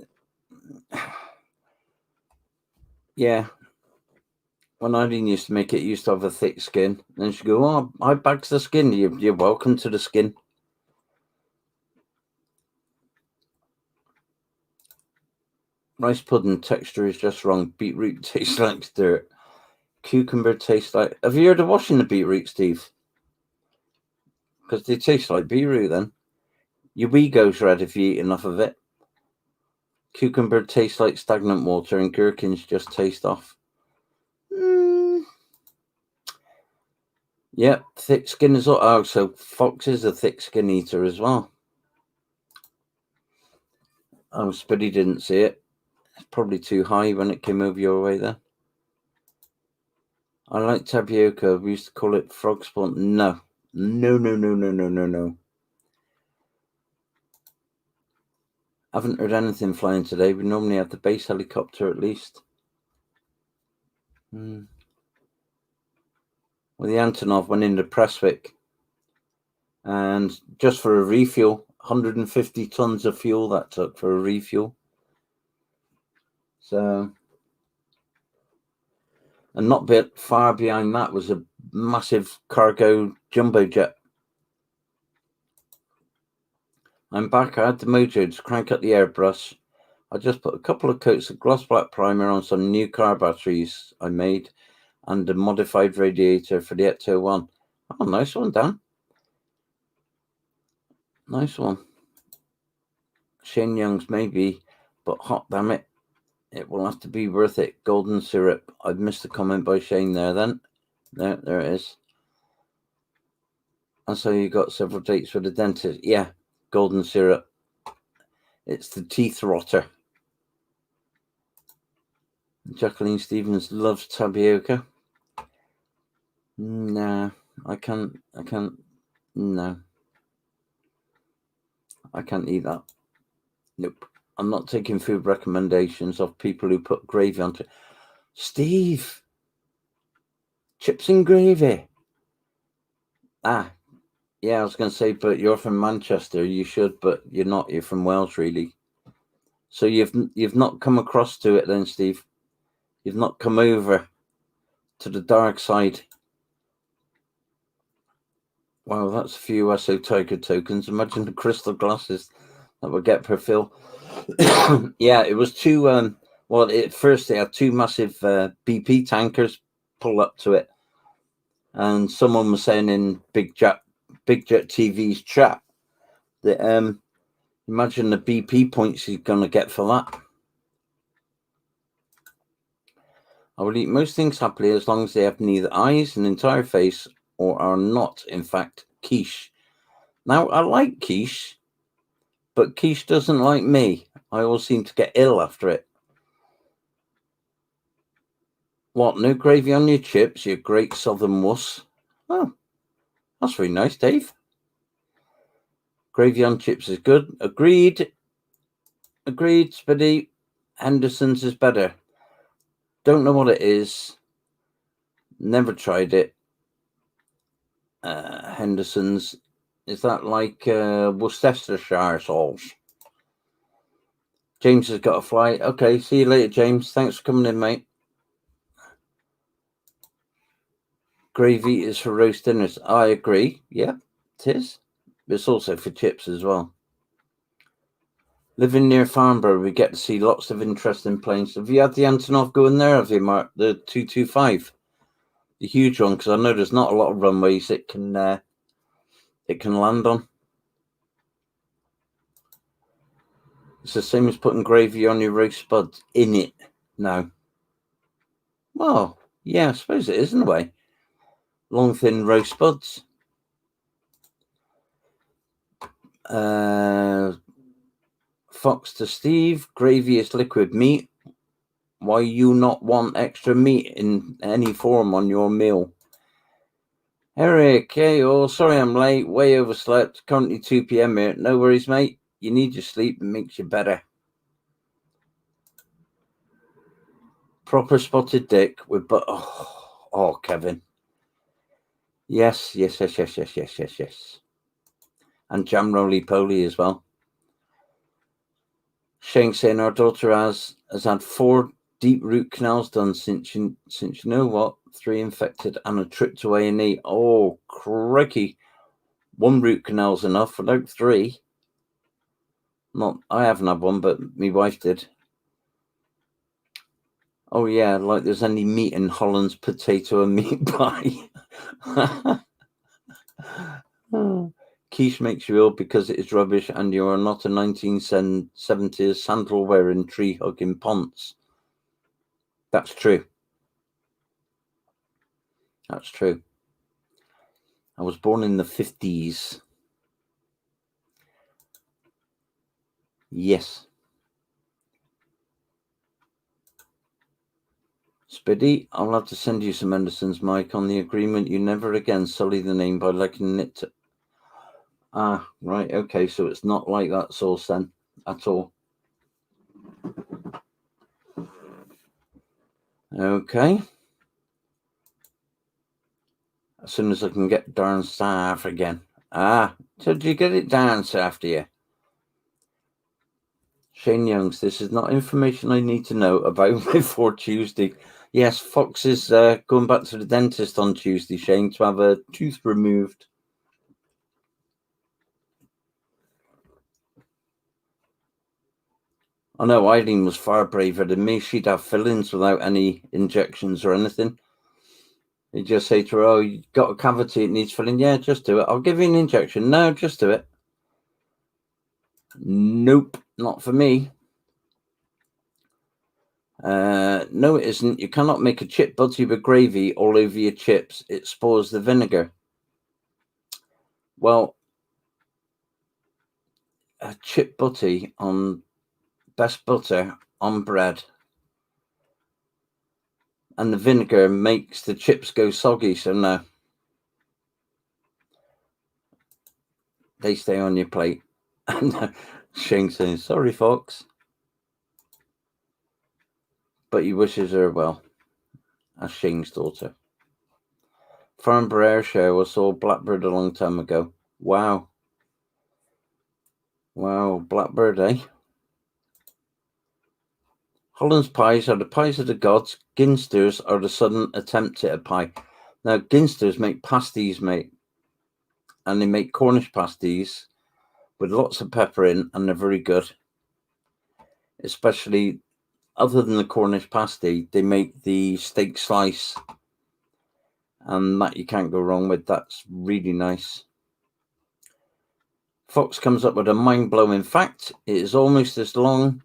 yeah. When Eileen used to make it, used to have a thick skin. And she'd go, "Oh, I bags the skin. You're welcome to the skin." Rice pudding texture is just wrong. Beetroot tastes like dirt. Cucumber tastes like... Have you heard of washing the beetroot, Steve? Because they taste like beetroot then. Your wee goes red if you eat enough of it. Cucumber tastes like stagnant water and gherkins just taste off. Yep, thick skin is... Oh, so Fox is a thick skin eater as well. Oh, Spiddy didn't see it. It's probably too high when it came over your way there. I like tapioca. We used to call it frog spawn. No. Haven't heard anything flying today. We normally have the base helicopter at least. Well, the Antonov went into Prestwick. And just for a refuel, 150 tons of fuel that took for a refuel. So, and not far behind that was a massive cargo Jumbo Jet. I'm back. I had the mojo to crank up the airbrush. I just put a couple of coats of gloss black primer on some new car batteries I made and a modified radiator for the Ecto-1. Oh, nice one, Dan. Nice one. Shane Young's maybe, but hot damn it. It will have to be worth it. Golden syrup. I've missed a comment by Shane there then. There it is. And so you got several dates for the dentist. Yeah, golden syrup. It's the teeth rotter. Jacqueline Stevens loves tapioca. Nah, I can't, no. I can't eat that. Nope. I'm not taking food recommendations of people who put gravy onto it. Steve! Chips and gravy. Ah, yeah, I was going to say, but you're from Manchester. You should, but you're not. You're from Wales, really. So you've not come across to it then, Steve. You've not come over to the dark side. Wow, that's a few SO Tiger tokens. Imagine the crystal glasses that would get per fill. Yeah, it was two. Well, at first they had two massive BP tankers pull up to it, and someone was saying in Big Jet TV's chat that imagine the BP points he's going to get for that. I will eat most things happily as long as they have neither eyes, an entire face, or are not, in fact, quiche. Now, I like quiche, but quiche doesn't like me. I always seem to get ill after it. What, no gravy on your chips, you great southern wuss? Oh, that's very nice, Dave. Gravy on chips is good. Agreed. Agreed, Spiddy. Henderson's is better. Don't know what it is. Never tried it. Henderson's. Is that like Worcestershire sauce? James has got a flight. Okay, see you later, James. Thanks for coming in, mate. Gravy is for roast dinners. I agree. Yeah, it is. It's also for chips as well. Living near Farnborough, we get to see lots of interesting planes. Have you had the Antonov go in there, have you, Mark? The 225? The huge one, because I know there's not a lot of runways it can land on. It's the same as putting gravy on your roast spuds. In it. No. Well, yeah, I suppose it is in a way. Long, thin roast spuds. Fox to Steve. Gravy is liquid meat. Why you not want extra meat in any form on your meal? Eric, hey, oh, sorry I'm late. Way overslept. Currently 2 p.m. here. No worries, mate. You need your sleep. It makes you better. Proper spotted dick with oh, Kevin. Yes. And jam roly-poly as well. Shane saying our daughter has had 4 deep root canals done since you know what? 3 infected and a trip to A&E. Oh, crikey. 1 root canal's enough, without 3. I haven't had one, but my wife did. Oh, yeah, like there's any meat in Holland's potato and meat pie. Quiche makes you ill because it is rubbish and you are not a 1970s sandal-wearing, tree-hugging ponce. That's true. That's true. I was born in the 50s. Yes. Spiddy, I'll have to send you some Henderson's, Mike, on the agreement you never again sully the name by likening it to... Ah, right, okay, so it's not like that sauce then, at all. Okay. As soon as I can get down south again. Ah, so did you get it down south, do you? Shane Youngs, this is not information I need to know about before Tuesday. Yes, Fox is going back to the dentist on Tuesday, Shane, to have a tooth removed. I know Eileen was far braver than me. She'd have fillings without any injections or anything. You just say to her, "Oh, you got a cavity, it needs filling." "Yeah, just do it." "I'll give you an injection." "No, just do it." "Nope, not for me." No, it isn't. You cannot make a chip butty with gravy all over your chips. It spoils the vinegar. Well, a chip butty on best butter on bread, and the vinegar makes the chips go soggy, so no. They stay on your plate. And Shane saying, "Sorry, Fox." But he wishes her well. As Shane's daughter. Farnborough Ayrshire, I saw Blackbird a long time ago. Wow. Wow, Blackbird, eh? Holland's pies are the pies of the gods. Ginsters are the sudden attempt at a pie. Now, Ginsters make pasties, mate. And they make Cornish pasties with lots of pepper in, and they're very good. Especially, other than the Cornish pasty, they make the steak slice. And that you can't go wrong with. That's really nice. Fox comes up with a mind-blowing fact. It is almost as long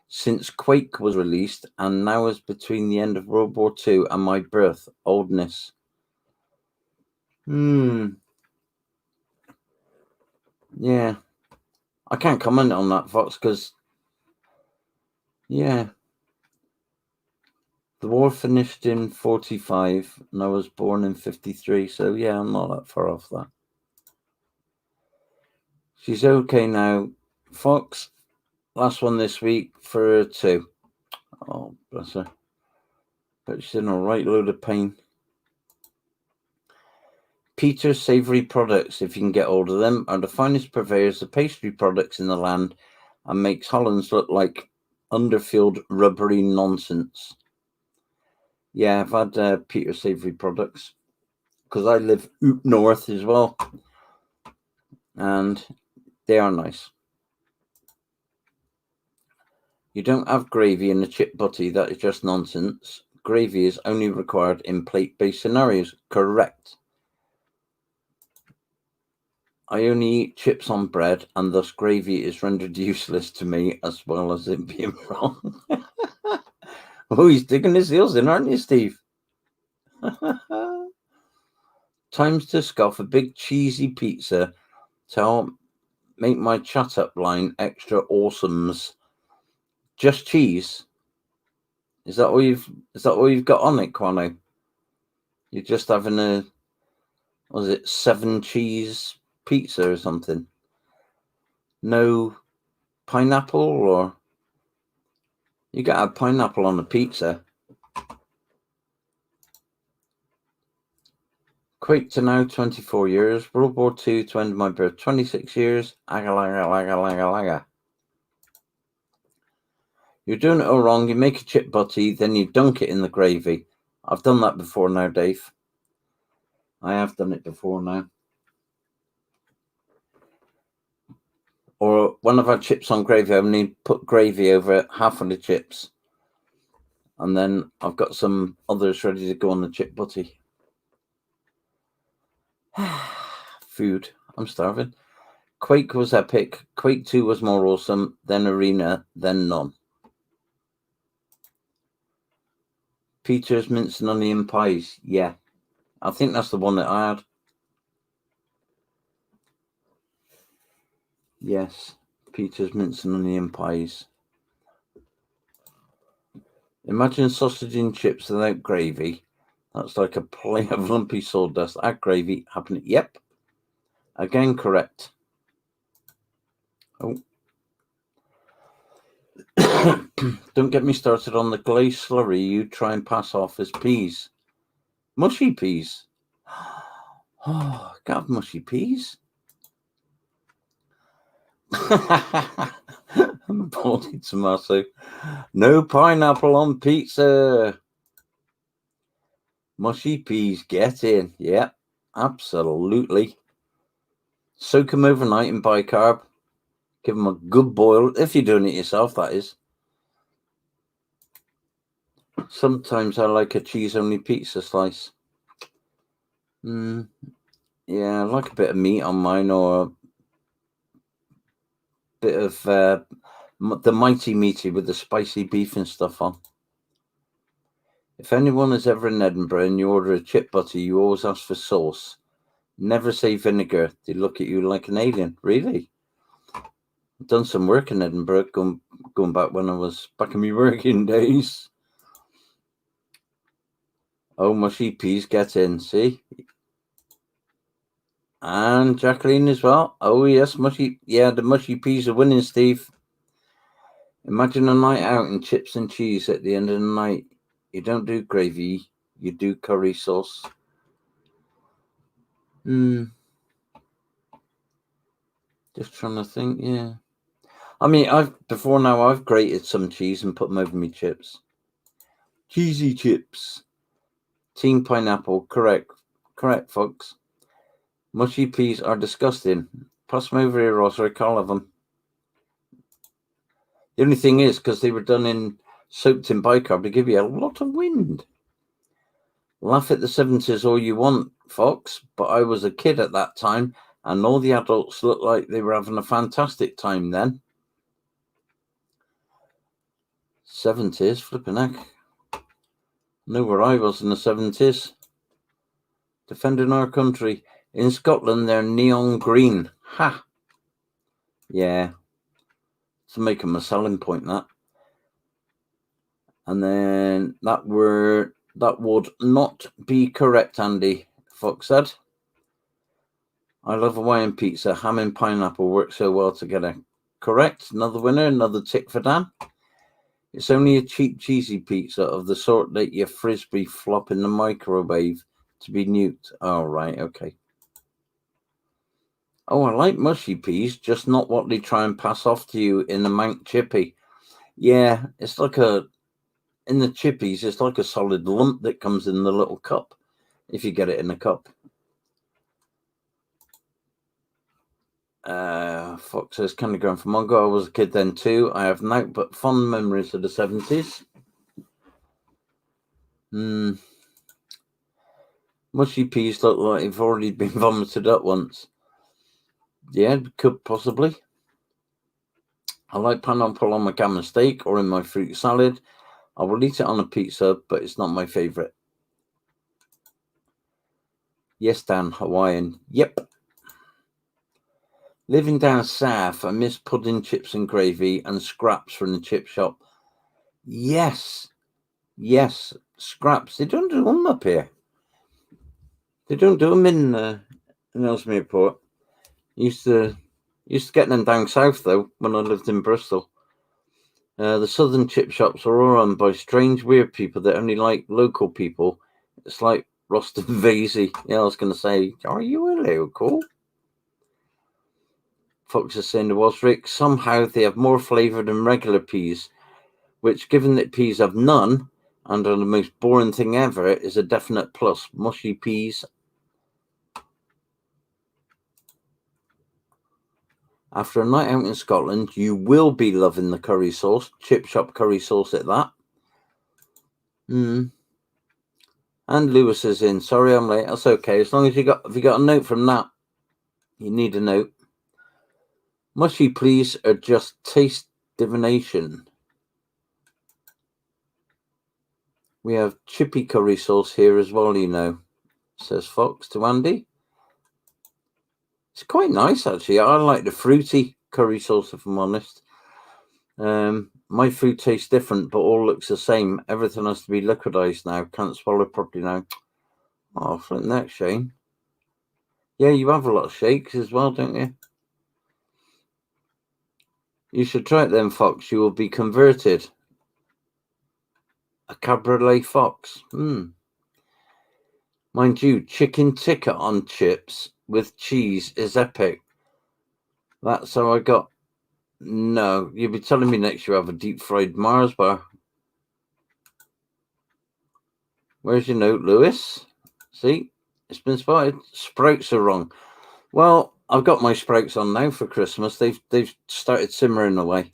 since Quake was released, and now is between the end of World War II and my birth. Oldness. Yeah. I can't comment on that, Fox, because, yeah. The war finished in 45, and I was born in 53, so yeah, I'm not that far off that. She's okay now. Fox, last one this week for her too. Oh, bless her. But she's in a right load of pain. Peter's Savoury Products, if you can get hold of them, are the finest purveyors of pastry products in the land and makes Hollands look like underfilled rubbery nonsense. Yeah, I've had Peter's Savoury Products because I live up north as well, and they are nice. You don't have gravy in a chip butty. That is just nonsense. Gravy is only required in plate-based scenarios. Correct. I only eat chips on bread, and thus gravy is rendered useless to me, as well as it being wrong. Oh, he's digging his heels in, aren't you, Steve? Times to scoff a big cheesy pizza to help make my chat up line extra awesomes. Just cheese? Is that all you've got on it, Quano? You're just having a, was it 7 cheese pizza or something? No pineapple, or you got to have pineapple on a pizza. Quake to now, 24 years. World War II to end my birth, 26 years. Aga laga laga. You're doing it all wrong. You make a chip butty, then you dunk it in the gravy. I've done that before now, Dave. I have done it before now. Or when I've had chips on gravy, I only put gravy over half of the chips. And then I've got some others ready to go on the chip butty. Food. I'm starving. Quake was epic. Quake 2 was more awesome. Then Arena. Then none. Peter's mince and onion pies. Yeah. I think that's the one that I had. Yes. Peter's mince and onion pies. Imagine sausage and chips without gravy. That's like a plate of lumpy sawdust. Add gravy. Happen. Yep. Again, correct. Oh. Don't get me started on the glazed slurry you try and pass off as peas. Mushy peas. Oh, can't have mushy peas. Baldy tomato. No pineapple on pizza. Mushy peas, get in. Yeah, absolutely. Soak them overnight in bicarb. Give them a good boil, if you're doing it yourself, that is. Sometimes I like a cheese-only pizza slice. Yeah, I like a bit of meat on mine, or a bit of the Mighty Meaty with the spicy beef and stuff on. If anyone is ever in Edinburgh and you order a chip butter, you always ask for sauce. Never say vinegar. They look at you like an alien. Really? I've done some work in Edinburgh, going back when I was back in my working days. Oh, mushy peas, get in, see? And Jacqueline as well. Oh, yes, mushy. Yeah, the mushy peas are winning, Steve. Imagine a night out and chips and cheese at the end of the night. You don't do gravy, you do curry sauce. Just trying to think, yeah. I mean, I've grated some cheese and put them over my chips. Cheesy chips. Team pineapple, correct, folks. Mushy peas are disgusting. Pass them over here, Ross, or I can't have them. The only thing is, because they were soaked in bicarb, they give you a lot of wind. Laugh at the 70s all you want, Fox, but I was a kid at that time, and all the adults looked like they were having a fantastic time then. 70s, flipping heck. I know where I was in the 70s. Defending our country. In Scotland, they're neon green. Ha! Yeah. To make them a selling point, that. And then that would not be correct, Andy, Fox said. I love Hawaiian pizza. Ham and pineapple work so well together. Correct. Another winner. Another tick for Dan. It's only a cheap, cheesy pizza of the sort that your frisbee flop in the microwave to be nuked. Oh, right. Okay. Oh, I like mushy peas, just not what they try and pass off to you in the Mank Chippy. Yeah, it's like in the chippies, it's like a solid lump that comes in the little cup, if you get it in a cup. Fox says, kind of going for Mongo. I was a kid then too. I have now but fond memories of the 70s. Mushy peas look like they've already been vomited up once. Yeah, could possibly. I like pineapple on my gammon steak or in my fruit salad. I will eat it on a pizza, but it's not my favourite. Yes, Dan, Hawaiian. Yep. Living down south, I miss pudding, chips and gravy and scraps from the chip shop. Yes, scraps. They don't do them up here. They don't do them in Ellesmere Port. Used to get them down south though when I lived in Bristol. The southern chip shops are all run by strange, weird people that only like local people. It's like Roston Vasey. Yeah, I was going to say, are you a local? Fox is saying to Wasrick, somehow they have more flavour than regular peas, which, given that peas have none and are the most boring thing ever, is a definite plus. Mushy peas. After a night out in Scotland, you will be loving the curry sauce. Chip shop curry sauce at that. And Lewis is in. Sorry, I'm late. That's okay. As long as you got a note from that, you need a note. Mushy peas are just taste divination. We have chippy curry sauce here as well, you know, says Fox to Andy. It's quite nice, actually. I like the fruity curry sauce, if I'm honest. My food tastes different, but all looks the same. Everything has to be liquidized now. Can't swallow properly now. Oh, flip that, Shane. Yeah, you have a lot of shakes as well, don't you? You should try it then, Fox. You will be converted. A cabriolet Fox. Mind you, chicken tikka on chips with cheese is epic. That's how I got. No, you'll be telling me next you have a deep fried Mars bar. Where's your note, Lewis? See, it's been spotted. Sprouts are wrong. Well, I've got my sprouts on now for Christmas. They've started simmering away,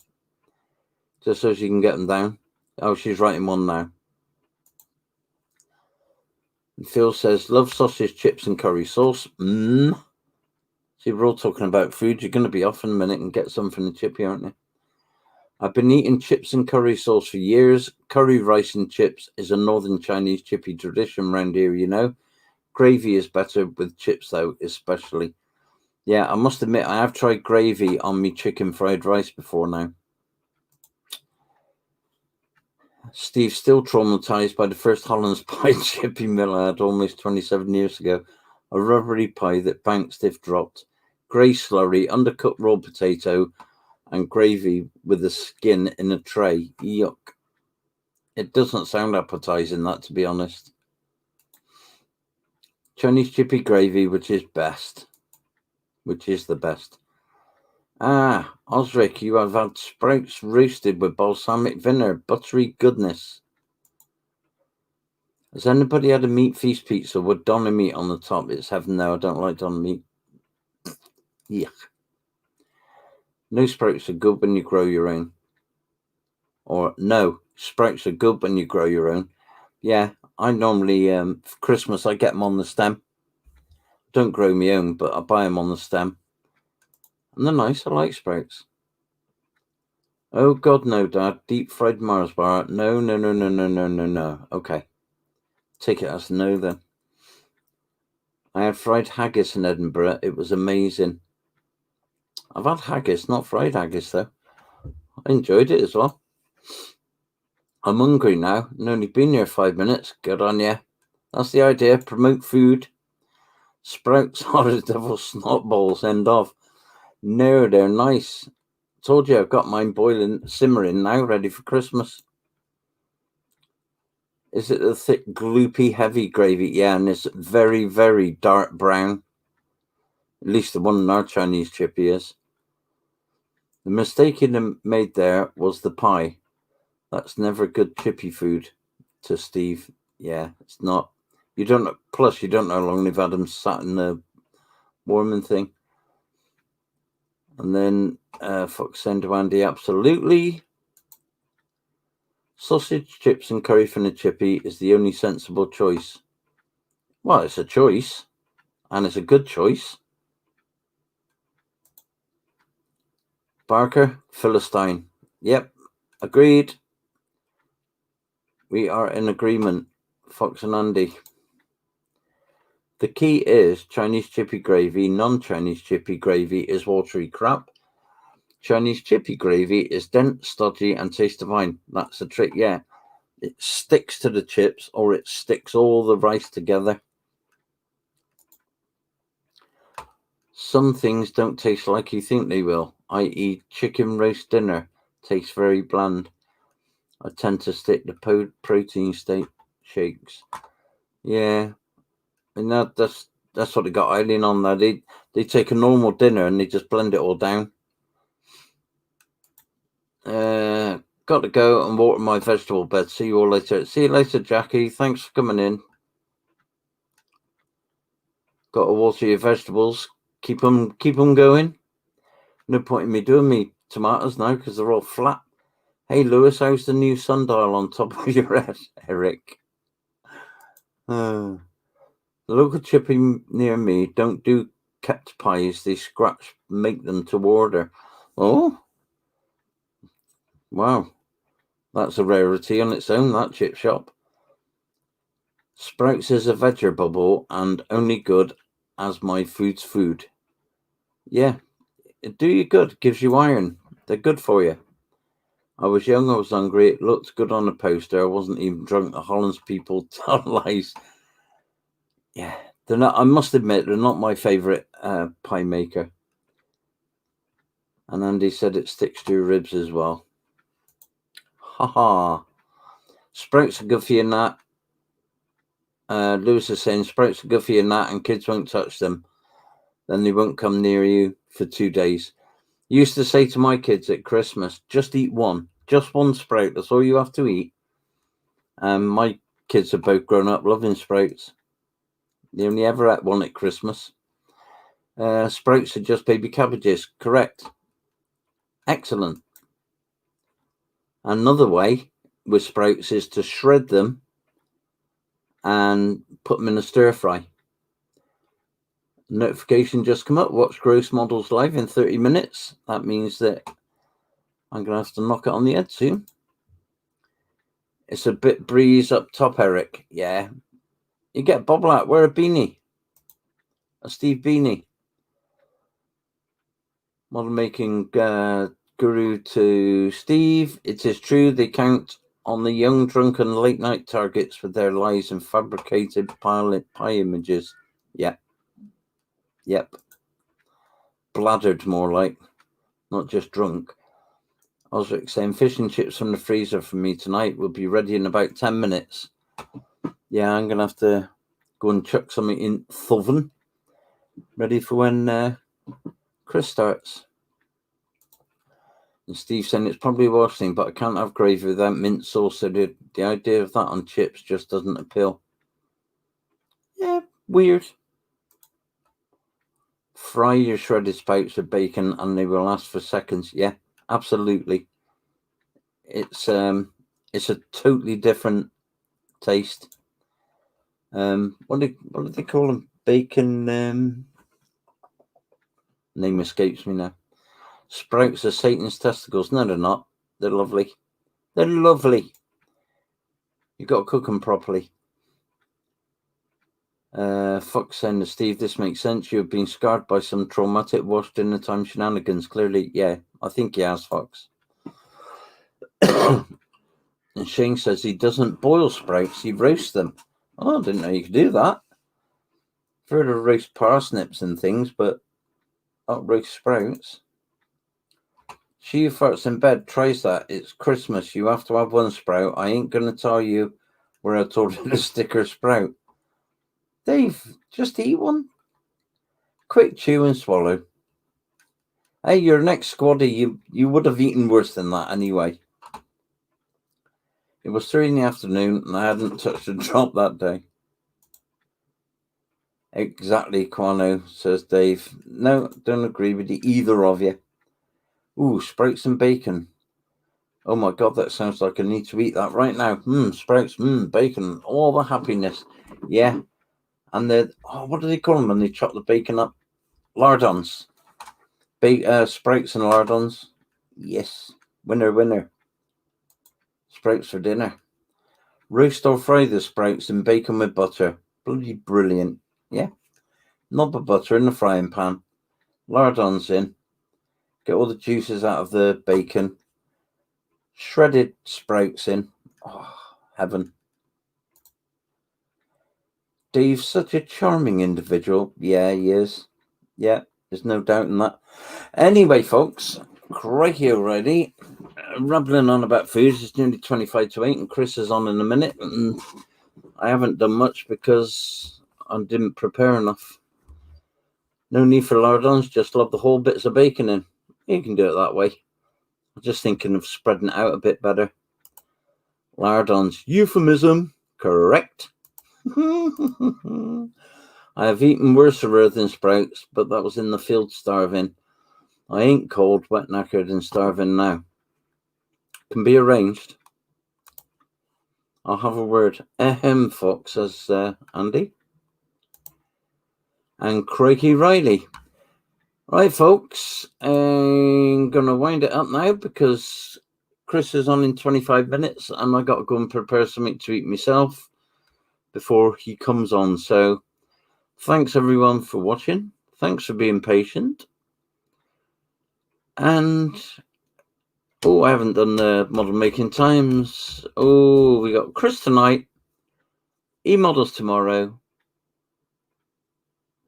just so she can get them down. Oh, she's writing one now. And Phil says, love sausage, chips, and curry sauce. See, we're all talking about food. You're going to be off in a minute and get some from the chippy, aren't you? I've been eating chips and curry sauce for years. Curry rice and chips is a northern Chinese chippy tradition around here, you know. Gravy is better with chips, though, especially. Yeah, I must admit, I have tried gravy on me chicken fried rice before now. Steve's still traumatized by the first Hollands pie chippy meal I had almost 27 years ago. A rubbery pie that banked stiff dropped. Grey slurry, undercooked raw potato, and gravy with the skin in a tray. Yuck. It doesn't sound appetizing, that, to be honest. Chinese chippy gravy, which is best. Which is the best. Ah, Osric, you have had sprouts roasted with balsamic vinegar. Buttery goodness. Has anybody had a meat feast pizza with doner meat on the top? It's heaven. No, I don't like doner meat. Yuck. No, sprouts are good when you grow your own. Or no, sprouts are good when you grow your own. Yeah, I normally, for Christmas, I get them on the stem. Don't grow my own, but I buy them on the stem. And they're nice. I like sprouts. Oh, God, no, Dad. Deep fried Mars bar. No. Okay. Take it as no, then. I had fried haggis in Edinburgh. It was amazing. I've had haggis, not fried haggis, though. I enjoyed it as well. I'm hungry now. I've only been here 5 minutes. Good on you. That's the idea. Promote food. Sprouts are the devil's snot balls. End of. No, they're nice. Told you I've got mine boiling, simmering now, ready for Christmas. Is it the thick, gloopy, heavy gravy? Yeah, and it's very, very dark brown. At least the one in our Chinese chippy is. The mistake you made there was the pie. That's never good chippy food. To Steve. Yeah, it's not. You don't know. Plus, you don't know how long they've had them sat in the warming thing. And then Fox send to Andy, absolutely. Sausage, chips, and curry from the chippy is the only sensible choice. Well, it's a choice, and it's a good choice. Barker, Philistine. Yep, agreed. We are in agreement, Fox and Andy. The key is Chinese chippy gravy. Non-Chinese chippy gravy is watery crap. Chinese chippy gravy is dense, stodgy, and tastes divine. That's the trick, yeah. It sticks to the chips, or it sticks all the rice together. Some things don't taste like you think they will, i.e. chicken roast dinner tastes very bland. I tend to stick to protein shakes. Yeah, and that's what they got Eileen on there. They take a normal dinner and they just blend it all down. Got to go and water my vegetable bed. See you all later. See you later, Jackie. Thanks for coming in. Got to water your vegetables. Keep them going. No point in me doing me tomatoes now because they're all flat. Hey, Lewis, how's the new sundial on top of your head, Eric? The local chippy near me don't do kept pies. They make them to order. Oh, wow. That's a rarity on its own, that chip shop. Sprouts is a vegetable and only good as my food's food. Yeah, it do you good. Gives you iron. They're good for you. I was young, I was hungry. It looked good on the poster. I wasn't even drunk. The Hollands people tell lies. Yeah, they're not. I must admit, they're not my favourite pie maker. And Andy said it sticks to your ribs as well. Haha. Sprouts are good for your nut. Lewis is saying sprouts are good for your nut and kids won't touch them. Then they won't come near you for 2 days. Used to say to my kids at Christmas, just eat one. Just one sprout. That's all you have to eat. My kids are both grown up loving sprouts. They only ever ate one at Christmas. Sprouts are just baby cabbages. Correct. Excellent. Another way with sprouts is to shred them and put them in a stir fry. Notification just come up. Watch Gross Models live in 30 minutes. That means that I'm going to have to knock it on the head soon. It's a bit breeze up top, Eric. Yeah. You get Bobble out. Wear a beanie. A Steve beanie. Model making guru to Steve. It is true they count on the young, drunken, late-night targets for their lies and fabricated pie images. Yeah. Yep. Bladdered, more like. Not just drunk. Osric saying, fish and chips from the freezer for me tonight will be ready in about 10 minutes. Yeah, I'm going to have to go and chuck something in the oven. Ready for when Chris starts. And Steve saying, it's probably a wash thing, but I can't have gravy without mint sauce. So the idea of that on chips just doesn't appeal. Yeah, weird. Fry your shredded sprouts with bacon and they will last for seconds. Yeah, absolutely. It's a totally different taste. What do they call them? Bacon. Name escapes me now. Sprouts are Satan's testicles. No, they're not. They're lovely. They're lovely. You've got to cook them properly. Fox saying to Steve, this makes sense. You've been scarred by some traumatic wash dinner time shenanigans. Clearly, yeah. I think he has, Fox. And Shane says he doesn't boil sprouts. He roasts them. Oh, I didn't know you could do that. I've heard of roast parsnips and things, but not roast sprouts. She who farts in bed tries that. It's Christmas. You have to have one sprout. I ain't going to tell you where I told her to stick her sprout. Dave, just eat one. Quick chew and swallow. Hey, your next squaddy, you would have eaten worse than that anyway. It was 3 in the afternoon and I hadn't touched a drop that day. Exactly, Quano, says Dave. No, don't agree with you, either of you. Ooh, sprouts and bacon. Oh my God, that sounds like I need to eat that right now. Sprouts, bacon, all the happiness. Yeah. And what do they call them when they chop the bacon up? Lardons. Sprouts and lardons. Yes. Winner. Sprouts for dinner. Roast or fry the sprouts in bacon with butter. Bloody brilliant. Yeah. Knob of butter in the frying pan. Lardons in. Get all the juices out of the bacon. Shredded sprouts in. Oh, heaven. Dave's such a charming individual. Yeah, he is. Yeah, there's no doubt in that. Anyway, folks, crikey already. Rambling on about food. It's nearly 25 to 8 and Chris is on in a minute. And I haven't done much because I didn't prepare enough. No need for lardons. Just lob the whole bits of bacon in. You can do it that way. I'm just thinking of spreading it out a bit better. Lardons. Euphemism. Correct. I have eaten worse than sprouts, but that was in the field starving. I ain't cold, wet, knackered, and starving now. Can be arranged. I'll have a word. Fox, says Andy. And Crikey Riley. Right, folks. I'm going to wind it up now because Chris is on in 25 minutes and I got to go and prepare something to eat myself before he comes on. So thanks everyone for watching. Thanks for being patient. And I haven't done the model making times. We got Chris tonight, E-models tomorrow,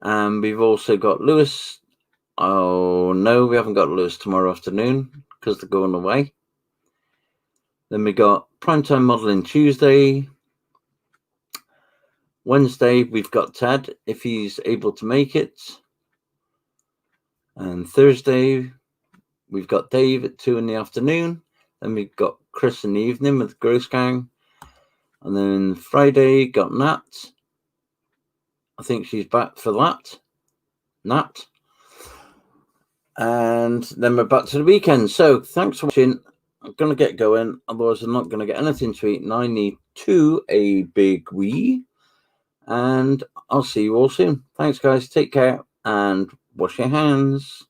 and we've also got Lewis. Oh no, we haven't got Lewis tomorrow afternoon because they're going away. Then we got primetime modeling Tuesday. Wednesday, we've got Ted, if he's able to make it. And Thursday, we've got Dave at 2 in the afternoon. Then we've got Chris in the evening with Gross Gang. And then Friday, got Nat. I think she's back for that. Nat. And then we're back to the weekend. So thanks for watching. I'm going to get going. Otherwise, I'm not going to get anything to eat. And I need a big wee. And I'll see you all soon. Thanks, guys. Take care and wash your hands.